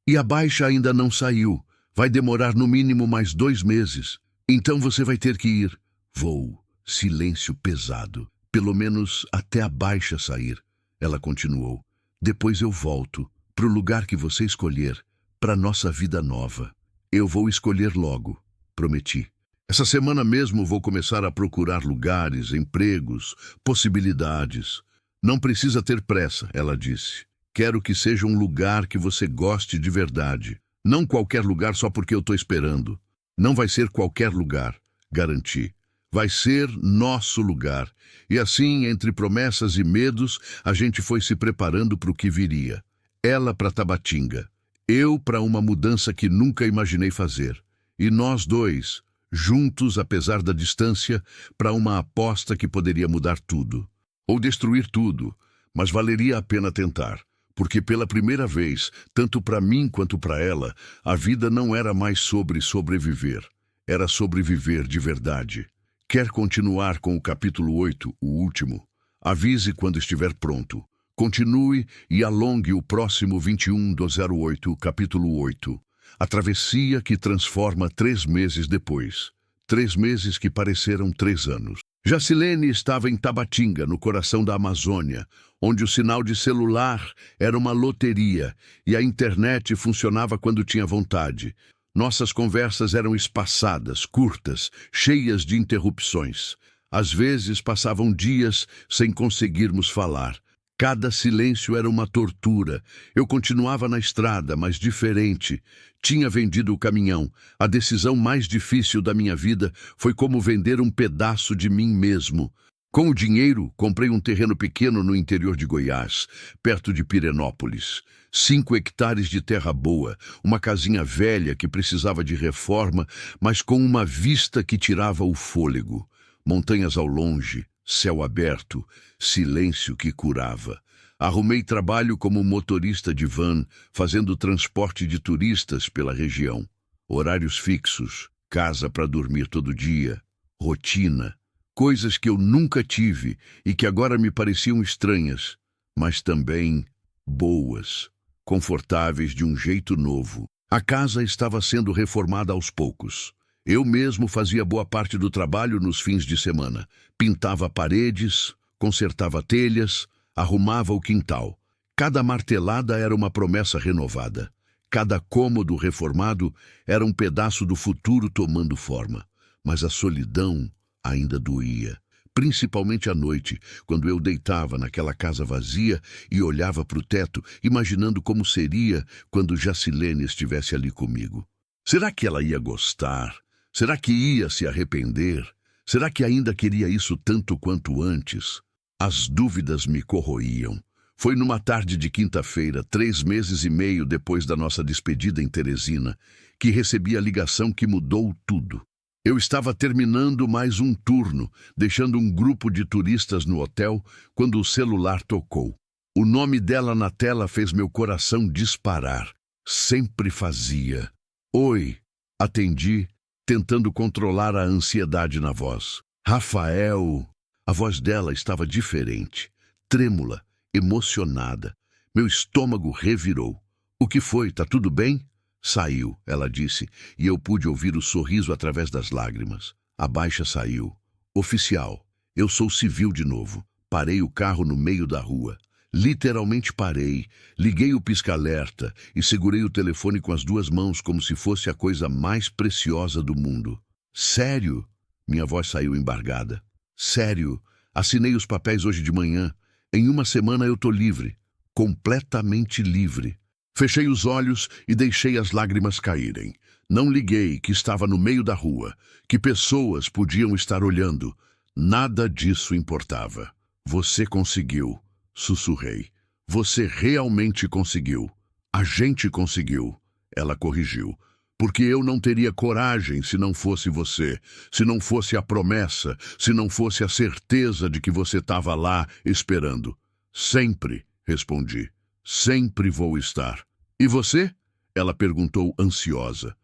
E a baixa ainda não saiu. Vai demorar no mínimo mais 2 meses. Então você vai ter que ir. Vou. Silêncio pesado. Pelo menos até a baixa sair. Ela continuou. Depois eu volto. Para o lugar que você escolher, para nossa vida nova. Eu vou escolher logo, prometi. Essa semana mesmo vou começar a procurar lugares, empregos, possibilidades. Não precisa ter pressa, ela disse. Quero que seja um lugar que você goste de verdade. Não qualquer lugar só porque eu estou esperando. Não vai ser qualquer lugar, garanti. Vai ser nosso lugar. E assim, entre promessas e medos, a gente foi se preparando para o que viria. Ela para Tabatinga, eu para uma mudança que nunca imaginei fazer. E nós dois, juntos apesar da distância, para uma aposta que poderia mudar tudo. Ou destruir tudo, mas valeria a pena tentar. Porque pela primeira vez, tanto para mim quanto para ela, a vida não era mais sobre sobreviver. Era sobreviver de verdade. Quer continuar com o capítulo 8, o último? Avise quando estiver pronto. Continue e alongue o próximo 21/08, capítulo 8. A travessia que transforma 3 meses depois. 3 meses que pareceram 3 anos. Jacilene estava em Tabatinga, no coração da Amazônia, onde o sinal de celular era uma loteria e a internet funcionava quando tinha vontade. Nossas conversas eram espaçadas, curtas, cheias de interrupções. Às vezes passavam dias sem conseguirmos falar. Cada silêncio era uma tortura. Eu continuava na estrada, mas diferente. Tinha vendido o caminhão. A decisão mais difícil da minha vida foi como vender um pedaço de mim mesmo. Com o dinheiro, comprei um terreno pequeno no interior de Goiás, perto de Pirenópolis. 5 hectares de terra boa, uma casinha velha que precisava de reforma, mas com uma vista que tirava o fôlego. Montanhas ao longe, céu aberto, silêncio que curava. Arrumei trabalho como motorista de van, fazendo transporte de turistas pela região. Horários fixos, casa para dormir todo dia, rotina. Coisas que eu nunca tive e que agora me pareciam estranhas, mas também boas, confortáveis de um jeito novo. A casa estava sendo reformada aos poucos. Eu mesmo fazia boa parte do trabalho nos fins de semana. Pintava paredes, consertava telhas, arrumava o quintal. Cada martelada era uma promessa renovada. Cada cômodo reformado era um pedaço do futuro tomando forma. Mas a solidão ainda doía. Principalmente à noite, quando eu deitava naquela casa vazia e olhava para o teto, imaginando como seria quando Jacilene estivesse ali comigo. Será que ela ia gostar? Será que ia se arrepender? Será que ainda queria isso tanto quanto antes? As dúvidas me corroíam. Foi numa tarde de quinta-feira, 3 meses e meio depois da nossa despedida em Teresina, que recebi a ligação que mudou tudo. Eu estava terminando mais um turno, deixando um grupo de turistas no hotel, quando o celular tocou. O nome dela na tela fez meu coração disparar. Sempre fazia. Oi, atendi, tentando controlar a ansiedade na voz. Rafael. A voz dela estava diferente, trêmula, emocionada. Meu estômago revirou. O que foi? Tá tudo bem? Saiu, ela disse, e eu pude ouvir o sorriso através das lágrimas. A baixa saiu. Oficial, eu sou civil de novo. Parei o carro no meio da rua. Literalmente parei, liguei o pisca-alerta e segurei o telefone com as duas mãos como se fosse a coisa mais preciosa do mundo. Sério? Minha voz saiu embargada. Sério, assinei os papéis hoje de manhã. Em uma semana eu tô livre. Completamente livre. Fechei os olhos e deixei as lágrimas caírem. Não liguei que estava no meio da rua, que pessoas podiam estar olhando. Nada disso importava. Você conseguiu. Sussurrei. Você realmente conseguiu. A gente conseguiu. Ela corrigiu. Porque eu não teria coragem se não fosse você, se não fosse a promessa, se não fosse a certeza de que você estava lá esperando. Sempre, respondi. Sempre vou estar. E você? Ela perguntou ansiosa.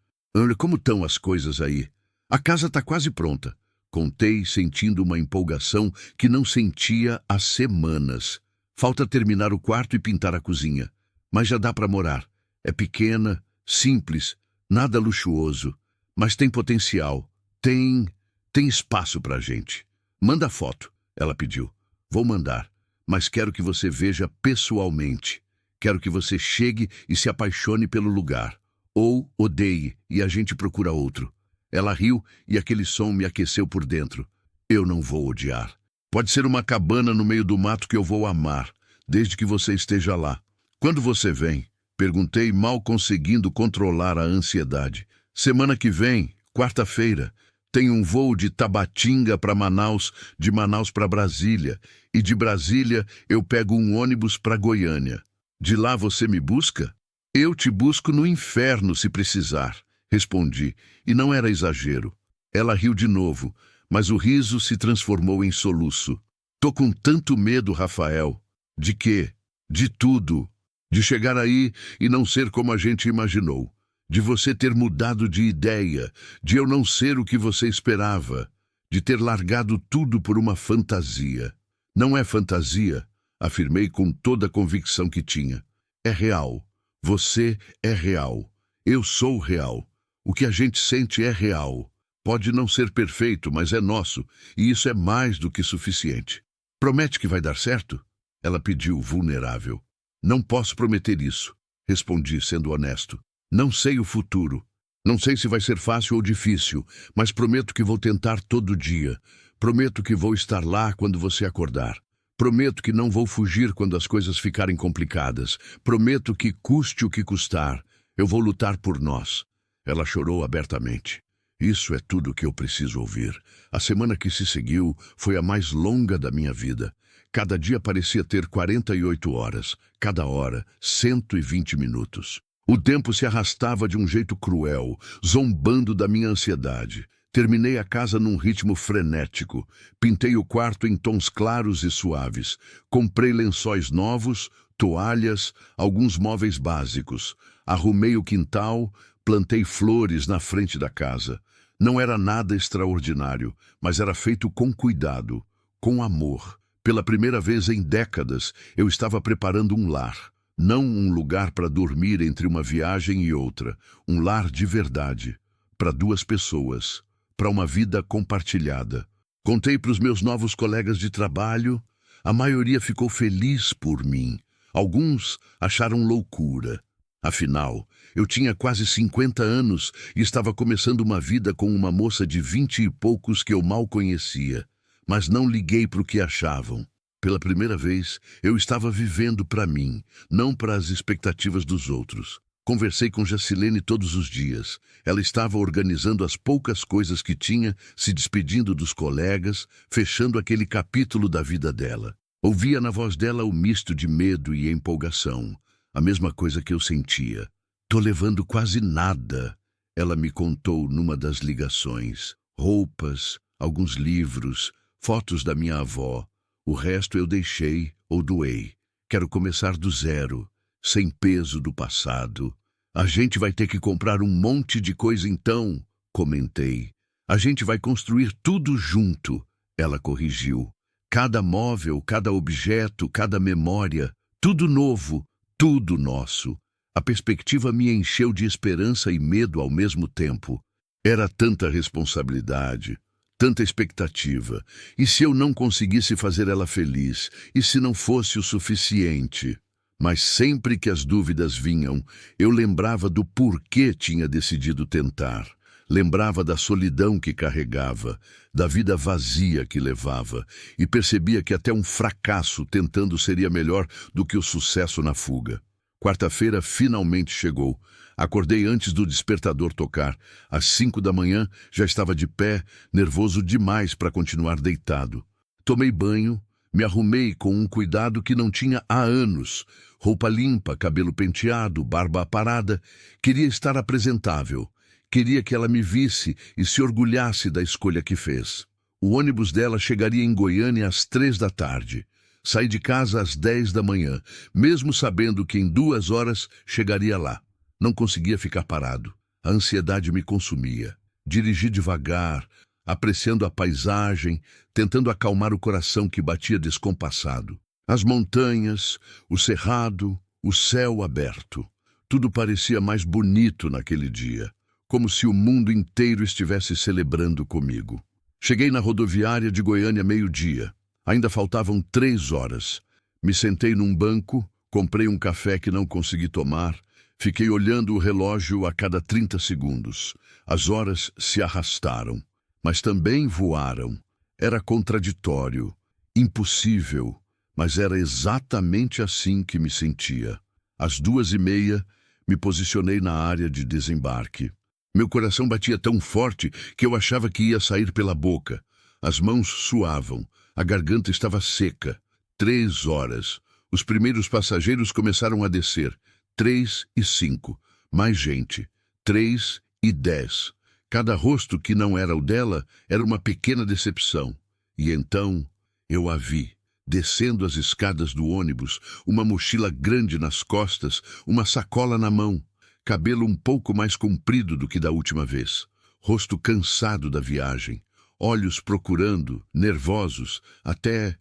Como estão as coisas aí? A casa está quase pronta. Contei, sentindo uma empolgação que não sentia há semanas. Falta terminar o quarto e pintar a cozinha. Mas já dá para morar. É pequena, simples, nada luxuoso. Mas tem potencial. Tem espaço pra gente. Manda foto, ela pediu. Vou mandar. Mas quero que você veja pessoalmente. Quero que você chegue e se apaixone pelo lugar. Ou odeie e a gente procura outro. Ela riu e aquele som me aqueceu por dentro. Eu não vou odiar. Pode ser uma cabana no meio do mato que eu vou amar, desde que você esteja lá. Quando você vem? Perguntei, mal conseguindo controlar a ansiedade. Semana que vem, quarta-feira. Tem um voo de Tabatinga para Manaus, de Manaus para Brasília. E de Brasília eu pego um ônibus para Goiânia. De lá você me busca? Eu te busco no inferno se precisar, respondi, e não era exagero. Ela riu de novo, mas o riso se transformou em soluço. Tô com tanto medo, Rafael. De quê? De tudo. De chegar aí e não ser como a gente imaginou. De você ter mudado de ideia, de eu não ser o que você esperava, de ter largado tudo por uma fantasia. Não é fantasia, afirmei com toda a convicção que tinha. É real. Você é real. Eu sou real. O que a gente sente é real. Pode não ser perfeito, mas é nosso, e isso é mais do que suficiente. Promete que vai dar certo? Ela pediu, vulnerável. Não posso prometer isso, respondi, sendo honesto. Não sei o futuro. Não sei se vai ser fácil ou difícil, mas prometo que vou tentar todo dia. Prometo que vou estar lá quando você acordar. Prometo que não vou fugir quando as coisas ficarem complicadas. Prometo que, custe o que custar, eu vou lutar por nós. Ela chorou abertamente. Isso é tudo o que eu preciso ouvir. A semana que se seguiu foi a mais longa da minha vida. Cada dia parecia ter 48 horas, cada hora 120 minutos. O tempo se arrastava de um jeito cruel, zombando da minha ansiedade. Terminei a casa num ritmo frenético. Pintei o quarto em tons claros e suaves. Comprei lençóis novos, toalhas, alguns móveis básicos. Arrumei o quintal, plantei flores na frente da casa. Não era nada extraordinário, mas era feito com cuidado, com amor. Pela primeira vez em décadas, eu estava preparando um lar. Não um lugar para dormir entre uma viagem e outra. Um lar de verdade. Para duas pessoas. Para uma vida compartilhada. Contei para os meus novos colegas de trabalho. A maioria ficou feliz por mim. Alguns acharam loucura. Afinal, eu tinha quase 50 anos e estava começando uma vida com uma moça de 20 e poucos que eu mal conhecia. Mas não liguei para o que achavam. Pela primeira vez, eu estava vivendo para mim, não para as expectativas dos outros. Conversei com Jacilene todos os dias. Ela estava organizando as poucas coisas que tinha, se despedindo dos colegas, fechando aquele capítulo da vida dela. Ouvia na voz dela o misto de medo e empolgação, a mesma coisa que eu sentia. Tô levando quase nada, ela me contou numa das ligações. Roupas, alguns livros, fotos da minha avó. O resto eu deixei ou doei. Quero começar do zero, sem peso do passado. A gente vai ter que comprar um monte de coisa então, comentei. A gente vai construir tudo junto, ela corrigiu. Cada móvel, cada objeto, cada memória, tudo novo, tudo nosso. A perspectiva me encheu de esperança e medo ao mesmo tempo. Era tanta responsabilidade, tanta expectativa. E se eu não conseguisse fazer ela feliz? E se não fosse o suficiente? Mas sempre que as dúvidas vinham, eu lembrava do porquê tinha decidido tentar. Lembrava da solidão que carregava, da vida vazia que levava, e percebia que até um fracasso tentando seria melhor do que o sucesso na fuga. Quarta-feira finalmente chegou. Acordei antes do despertador tocar. Às 5 da manhã já estava de pé, nervoso demais para continuar deitado. Tomei banho, me arrumei com um cuidado que não tinha há anos. Roupa limpa, cabelo penteado, barba aparada. Queria estar apresentável. Queria que ela me visse e se orgulhasse da escolha que fez. O ônibus dela chegaria em Goiânia às 3 da tarde. Saí de casa às 10 da manhã, mesmo sabendo que em 2 horas chegaria lá. Não conseguia ficar parado. A ansiedade me consumia. Dirigi devagar, apreciando a paisagem, tentando acalmar o coração que batia descompassado. As montanhas, o cerrado, o céu aberto. Tudo parecia mais bonito naquele dia, como se o mundo inteiro estivesse celebrando comigo. Cheguei na rodoviária de Goiânia meio-dia. Ainda faltavam 3 horas. Me sentei num banco, comprei um café que não consegui tomar, fiquei olhando o relógio a cada 30 segundos. As horas se arrastaram, mas também voaram. Era contraditório, impossível, mas era exatamente assim que me sentia. Às 2h30, me posicionei na área de desembarque. Meu coração batia tão forte que eu achava que ia sair pela boca. As mãos suavam. A garganta estava seca. 3 horas. Os primeiros passageiros começaram a descer. 3h05. Mais gente. 3h10. Cada rosto que não era o dela era uma pequena decepção. E então eu a vi, descendo as escadas do ônibus, uma mochila grande nas costas, uma sacola na mão, cabelo um pouco mais comprido do que da última vez, rosto cansado da viagem, olhos procurando, nervosos, até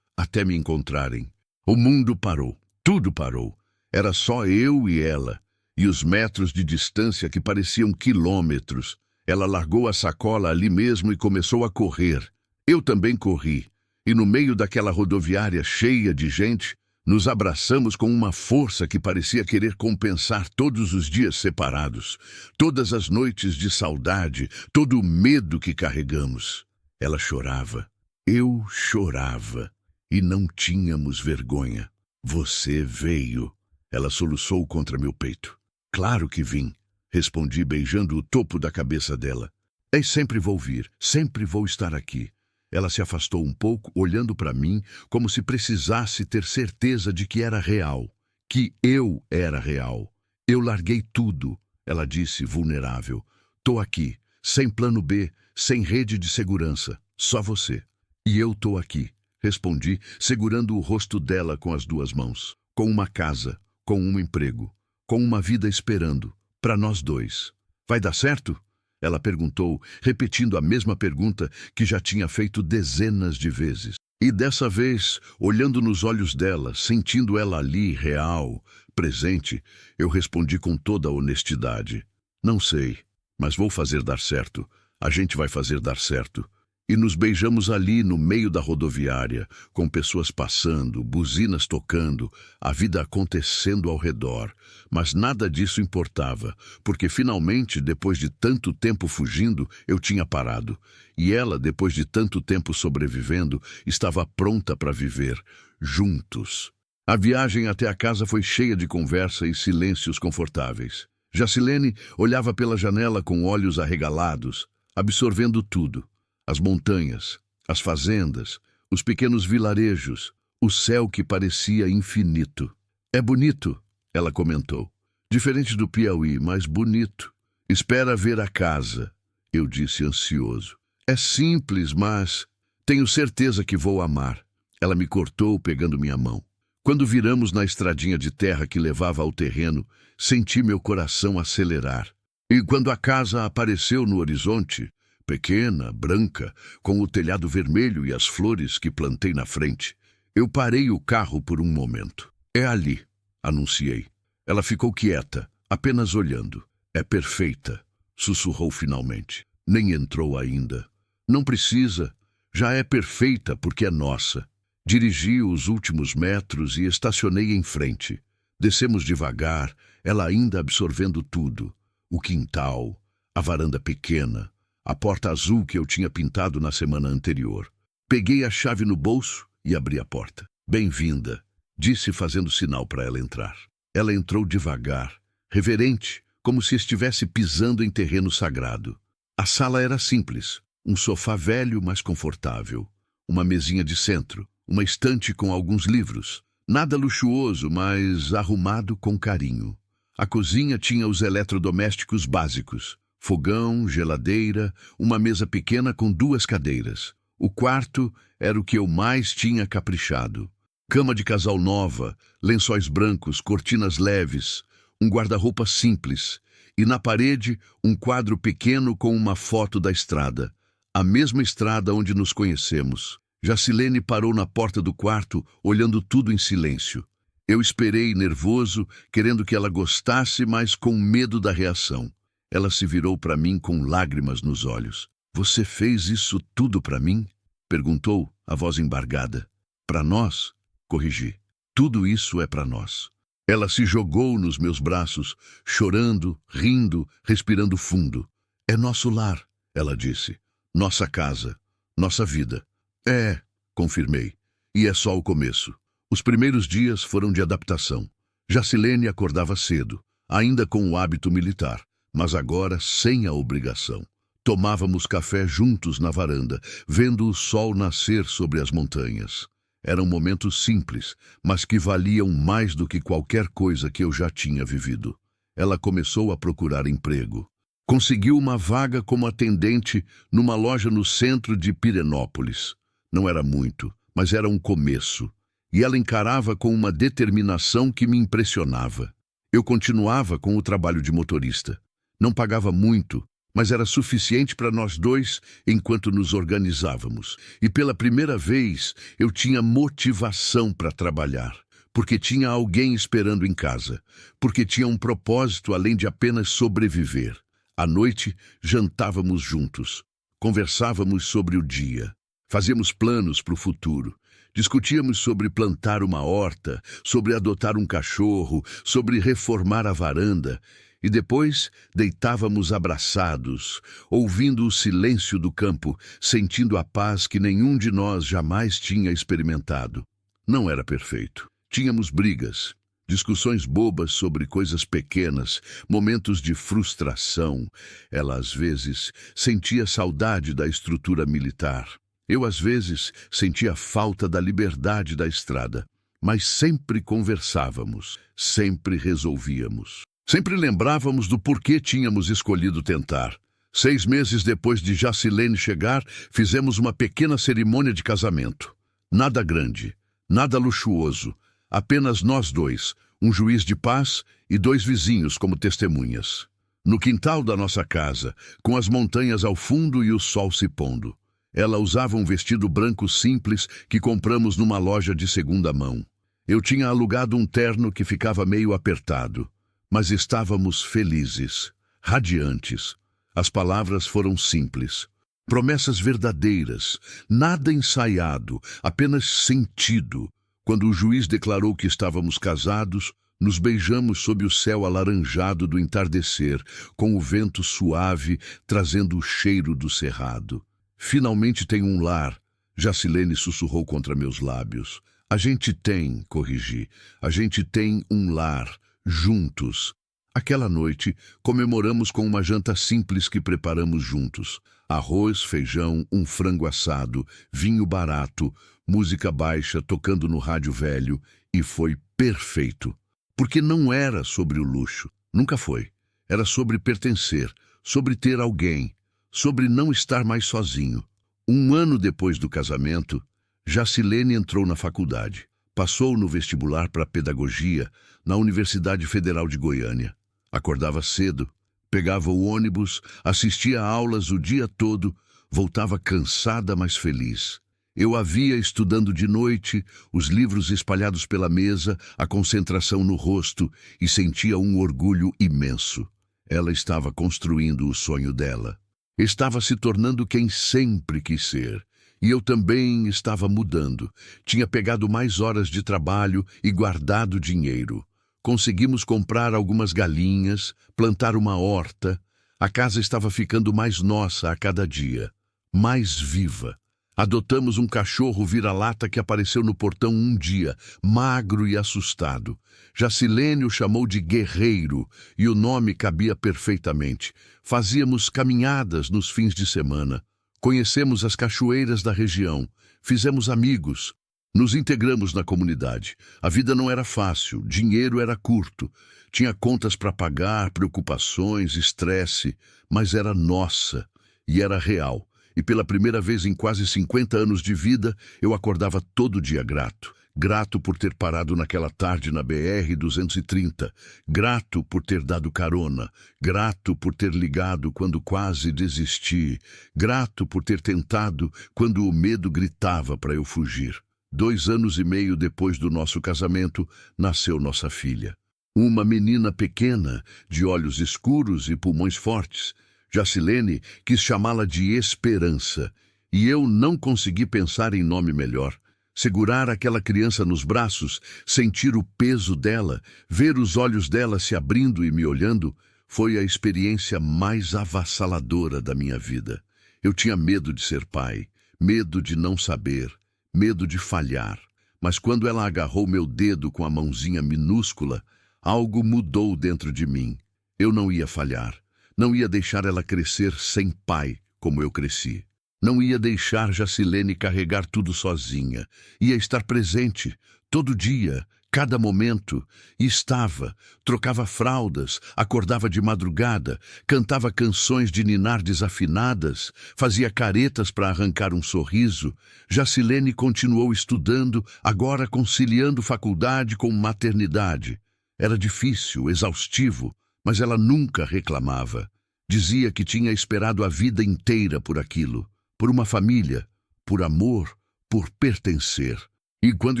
me encontrarem. O mundo parou. Tudo parou. Era só eu e ela, e os metros de distância que pareciam quilômetros. Ela largou a sacola ali mesmo e começou a correr. Eu também corri, e no meio daquela rodoviária cheia de gente, nos abraçamos com uma força que parecia querer compensar todos os dias separados, todas as noites de saudade, todo o medo que carregamos. Ela chorava, eu chorava, e não tínhamos vergonha. Você veio. Ela soluçou contra meu peito. Claro que vim, respondi beijando o topo da cabeça dela. E sempre vou vir, sempre vou estar aqui. Ela se afastou um pouco, olhando para mim, como se precisasse ter certeza de que era real, que eu era real. Eu larguei tudo, ela disse, vulnerável. Tô aqui, sem plano B, sem rede de segurança, só você. E eu tô aqui, respondi, segurando o rosto dela com as 2 mãos. Com uma casa, com um emprego, com uma vida esperando, para nós 2. Vai dar certo? Ela perguntou, repetindo a mesma pergunta que já tinha feito dezenas de vezes. E dessa vez, olhando nos olhos dela, sentindo ela ali, real, presente, eu respondi com toda a honestidade. Não sei, mas vou fazer dar certo. A gente vai fazer dar certo. E nos beijamos ali no meio da rodoviária, com pessoas passando, buzinas tocando, a vida acontecendo ao redor. Mas nada disso importava, porque finalmente, depois de tanto tempo fugindo, eu tinha parado. E ela, depois de tanto tempo sobrevivendo, estava pronta para viver, juntos. A viagem até a casa foi cheia de conversa e silêncios confortáveis. Jacilene olhava pela janela com olhos arregalados, absorvendo tudo. As montanhas, as fazendas, os pequenos vilarejos, o céu que parecia infinito. É bonito, ela comentou. Diferente do Piauí, mas bonito. Espera ver a casa, eu disse ansioso. É simples, mas tenho certeza que vou amar. Ela me cortou pegando minha mão. Quando viramos na estradinha de terra que levava ao terreno, senti meu coração acelerar. E quando a casa apareceu no horizonte, pequena, branca, com o telhado vermelho e as flores que plantei na frente, eu parei o carro por um momento. É ali, anunciei. Ela ficou quieta, apenas olhando. É perfeita, sussurrou finalmente. Nem entrou ainda. Não precisa. Já é perfeita porque é nossa. Dirigi os últimos metros e estacionei em frente. Descemos devagar, ela ainda absorvendo tudo. O quintal, a varanda pequena, a porta azul que eu tinha pintado na semana anterior. Peguei a chave no bolso e abri a porta. Bem-vinda, disse fazendo sinal para ela entrar. Ela entrou devagar, reverente, como se estivesse pisando em terreno sagrado. A sala era simples, um sofá velho, mas confortável, uma mesinha de centro, uma estante com alguns livros. Nada luxuoso, mas arrumado com carinho. A cozinha tinha os eletrodomésticos básicos. Fogão, geladeira, uma mesa pequena com 2 cadeiras. O quarto era o que eu mais tinha caprichado. Cama de casal nova, lençóis brancos, cortinas leves, um guarda-roupa simples. E na parede, um quadro pequeno com uma foto da estrada. A mesma estrada onde nos conhecemos. Jacilene parou na porta do quarto, olhando tudo em silêncio. Eu esperei, nervoso, querendo que ela gostasse, mas com medo da reação. Ela se virou para mim com lágrimas nos olhos. Você fez isso tudo para mim? Perguntou, a voz embargada. Para nós? Corrigi. Tudo isso é para nós. Ela se jogou nos meus braços, chorando, rindo, respirando fundo. É nosso lar, ela disse. Nossa casa, nossa vida. É, confirmei. E é só o começo. Os primeiros dias foram de adaptação. Jacilene acordava cedo, ainda com o hábito militar, mas agora sem a obrigação. Tomávamos café juntos na varanda, vendo o sol nascer sobre as montanhas. Eram momentos simples, mas que valiam mais do que qualquer coisa que eu já tinha vivido. Ela começou a procurar emprego. Conseguiu uma vaga como atendente numa loja no centro de Pirenópolis. Não era muito, mas era um começo. E ela encarava com uma determinação que me impressionava. Eu continuava com o trabalho de motorista. Não pagava muito, mas era suficiente para nós dois enquanto nos organizávamos. E pela primeira vez eu tinha motivação para trabalhar, porque tinha alguém esperando em casa, porque tinha um propósito além de apenas sobreviver. À noite, jantávamos juntos, conversávamos sobre o dia, fazíamos planos para o futuro. Discutíamos sobre plantar uma horta, sobre adotar um cachorro, sobre reformar a varanda. E depois deitávamos abraçados, ouvindo o silêncio do campo, sentindo a paz que nenhum de nós jamais tinha experimentado. Não era perfeito. Tínhamos brigas, discussões bobas sobre coisas pequenas, momentos de frustração. Ela, às vezes, sentia saudade da estrutura militar. Eu, às vezes, sentia falta da liberdade da estrada. Mas sempre conversávamos, sempre resolvíamos. Sempre lembrávamos do porquê tínhamos escolhido tentar. 6 meses depois de Jacilene chegar, fizemos uma pequena cerimônia de casamento. Nada grande, nada luxuoso, apenas nós dois, um juiz de paz e 2 vizinhos como testemunhas. No quintal da nossa casa, com as montanhas ao fundo e o sol se pondo. Ela usava um vestido branco simples que compramos numa loja de segunda mão. Eu tinha alugado um terno que ficava meio apertado. Mas estávamos felizes, radiantes. As palavras foram simples. Promessas verdadeiras, nada ensaiado, apenas sentido. Quando o juiz declarou que estávamos casados, nos beijamos sob o céu alaranjado do entardecer, com o vento suave trazendo o cheiro do cerrado. Finalmente tenho um lar, Jacilene sussurrou contra meus lábios. A gente tem, corrigi, a gente tem um lar, juntos. Aquela noite, comemoramos com uma janta simples que preparamos juntos. Arroz, feijão, um frango assado, vinho barato, música baixa tocando no rádio velho, e foi perfeito. Porque não era sobre o luxo, nunca foi. Era sobre pertencer, sobre ter alguém, sobre não estar mais sozinho. 1 ano depois do casamento, Jacilene entrou na faculdade. Passou no vestibular para pedagogia na Universidade Federal de Goiânia. Acordava cedo, pegava o ônibus, assistia a aulas o dia todo, voltava cansada, mas feliz. Eu a via estudando de noite, os livros espalhados pela mesa, a concentração no rosto, e sentia um orgulho imenso. Ela estava construindo o sonho dela. Estava se tornando quem sempre quis ser. E eu também estava mudando. Tinha pegado mais horas de trabalho e guardado dinheiro. Conseguimos comprar algumas galinhas, plantar uma horta. A casa estava ficando mais nossa a cada dia, mais viva. Adotamos um cachorro vira-lata que apareceu no portão um dia, magro e assustado. Jacilene o chamou de Guerreiro, e o nome cabia perfeitamente. Fazíamos caminhadas nos fins de semana. Conhecemos as cachoeiras da região. Fizemos amigos. Nos integramos na comunidade. A vida não era fácil, dinheiro era curto. Tinha contas para pagar, preocupações, estresse, mas era nossa e era real. E pela primeira vez em quase 50 anos de vida, eu acordava todo dia grato. Grato por ter parado naquela tarde na BR-230. Grato por ter dado carona. Grato por ter ligado quando quase desisti. Grato por ter tentado quando o medo gritava para eu fugir. 2 anos e meio depois do nosso casamento, nasceu nossa filha. Uma menina pequena, de olhos escuros e pulmões fortes. Jacilene quis chamá-la de Esperança, e eu não consegui pensar em nome melhor. Segurar aquela criança nos braços, sentir o peso dela, ver os olhos dela se abrindo e me olhando, foi a experiência mais avassaladora da minha vida. Eu tinha medo de ser pai, medo de não saber, medo de falhar. Mas quando ela agarrou meu dedo com a mãozinha minúscula, algo mudou dentro de mim. Eu não ia falhar. Não ia deixar ela crescer sem pai, como eu cresci. Não ia deixar Jacilene carregar tudo sozinha. Ia estar presente, todo dia, cada momento. E estava, trocava fraldas, acordava de madrugada, cantava canções de ninar desafinadas, fazia caretas para arrancar um sorriso. Jacilene continuou estudando, agora conciliando faculdade com maternidade. Era difícil, exaustivo, mas ela nunca reclamava. Dizia que tinha esperado a vida inteira por aquilo, por uma família, por amor, por pertencer. E quando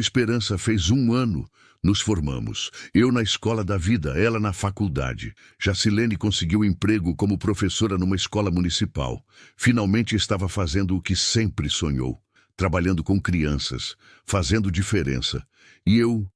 Esperança fez 1 ano, nos formamos. Eu na escola da vida, ela na faculdade. Jacilene conseguiu emprego como professora numa escola municipal. Finalmente estava fazendo o que sempre sonhou, trabalhando com crianças, fazendo diferença. E eu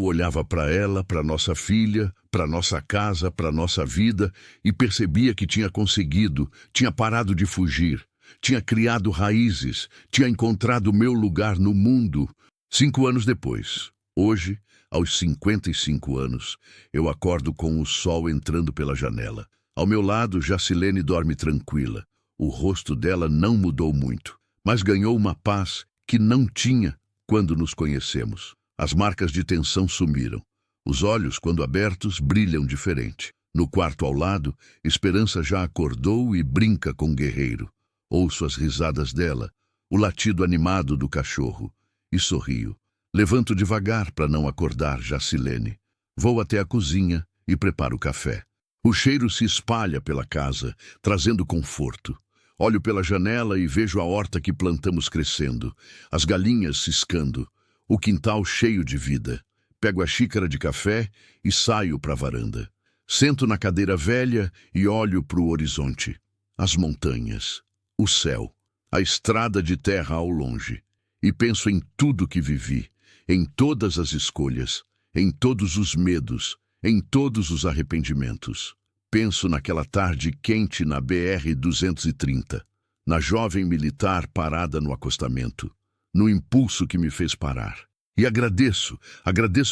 olhava para ela, para nossa filha, para nossa casa, para nossa vida e percebia que tinha conseguido, tinha parado de fugir, tinha criado raízes, tinha encontrado meu lugar no mundo. 5 anos depois, hoje, aos 55 anos, eu acordo com o sol entrando pela janela. Ao meu lado, Jacilene dorme tranquila. O rosto dela não mudou muito, mas ganhou uma paz que não tinha quando nos conhecemos. As marcas de tensão sumiram. Os olhos, quando abertos, brilham diferente. No quarto ao lado, Esperança já acordou e brinca com o Guerreiro. Ouço as risadas dela, o latido animado do cachorro, e sorrio. Levanto devagar para não acordar Jacilene. Vou até a cozinha e preparo o café. O cheiro se espalha pela casa, trazendo conforto. Olho pela janela e vejo a horta que plantamos crescendo, as galinhas ciscando, o quintal cheio de vida. Pego a xícara de café e saio para a varanda. Sento na cadeira velha e olho para o horizonte. As montanhas, o céu, a estrada de terra ao longe. E penso em tudo que vivi, em todas as escolhas, em todos os medos, em todos os arrependimentos. Penso naquela tarde quente na BR-230, na jovem militar parada no acostamento, no impulso que me fez parar. E agradeço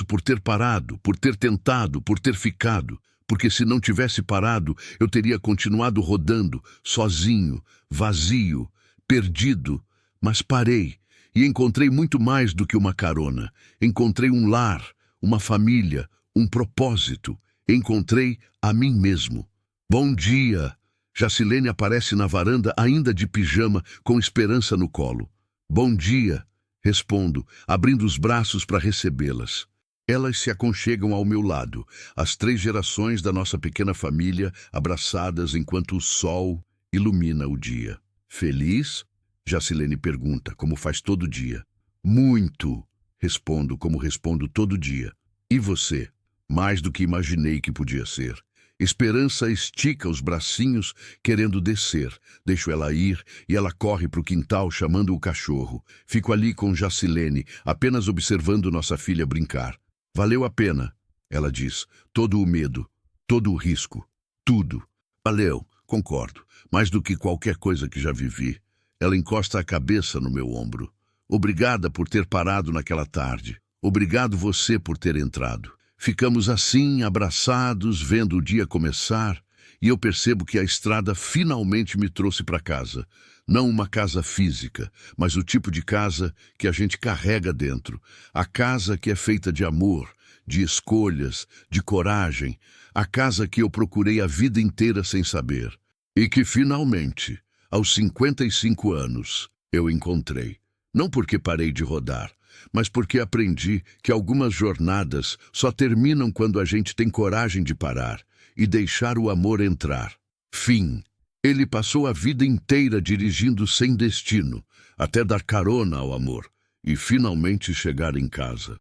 por ter parado, por ter tentado, por ter ficado, porque se não tivesse parado, eu teria continuado rodando, sozinho, vazio, perdido. Mas parei e encontrei muito mais do que uma carona. Encontrei um lar, uma família, um propósito. Encontrei a mim mesmo. Bom dia! Jacilene aparece na varanda ainda de pijama, com Esperança no colo. Bom dia! Respondo, abrindo os braços para recebê-las. Elas se aconchegam ao meu lado, as 3 gerações da nossa pequena família abraçadas enquanto o sol ilumina o dia. Feliz? Jacilene pergunta, como faz todo dia. Muito, respondo como respondo todo dia. E você? Mais do que imaginei que podia ser. Esperança estica os bracinhos, querendo descer. Deixo ela ir e ela corre para o quintal chamando o cachorro. Fico ali com Jacilene, apenas observando nossa filha brincar. Valeu a pena, ela diz. Todo o medo, todo o risco, tudo. Valeu, concordo. Mais do que qualquer coisa que já vivi. Ela encosta a cabeça no meu ombro. Obrigada por ter parado naquela tarde. Obrigado você por ter entrado. Ficamos assim, abraçados, vendo o dia começar, e eu percebo que a estrada finalmente me trouxe para casa. Não uma casa física, mas o tipo de casa que a gente carrega dentro. A casa que é feita de amor, de escolhas, de coragem. A casa que eu procurei a vida inteira sem saber. E que finalmente, aos 55 anos, eu encontrei. Não porque parei de rodar, mas porque aprendi que algumas jornadas só terminam quando a gente tem coragem de parar e deixar o amor entrar. Fim. Ele passou a vida inteira dirigindo sem destino, até dar carona ao amor e finalmente chegar em casa.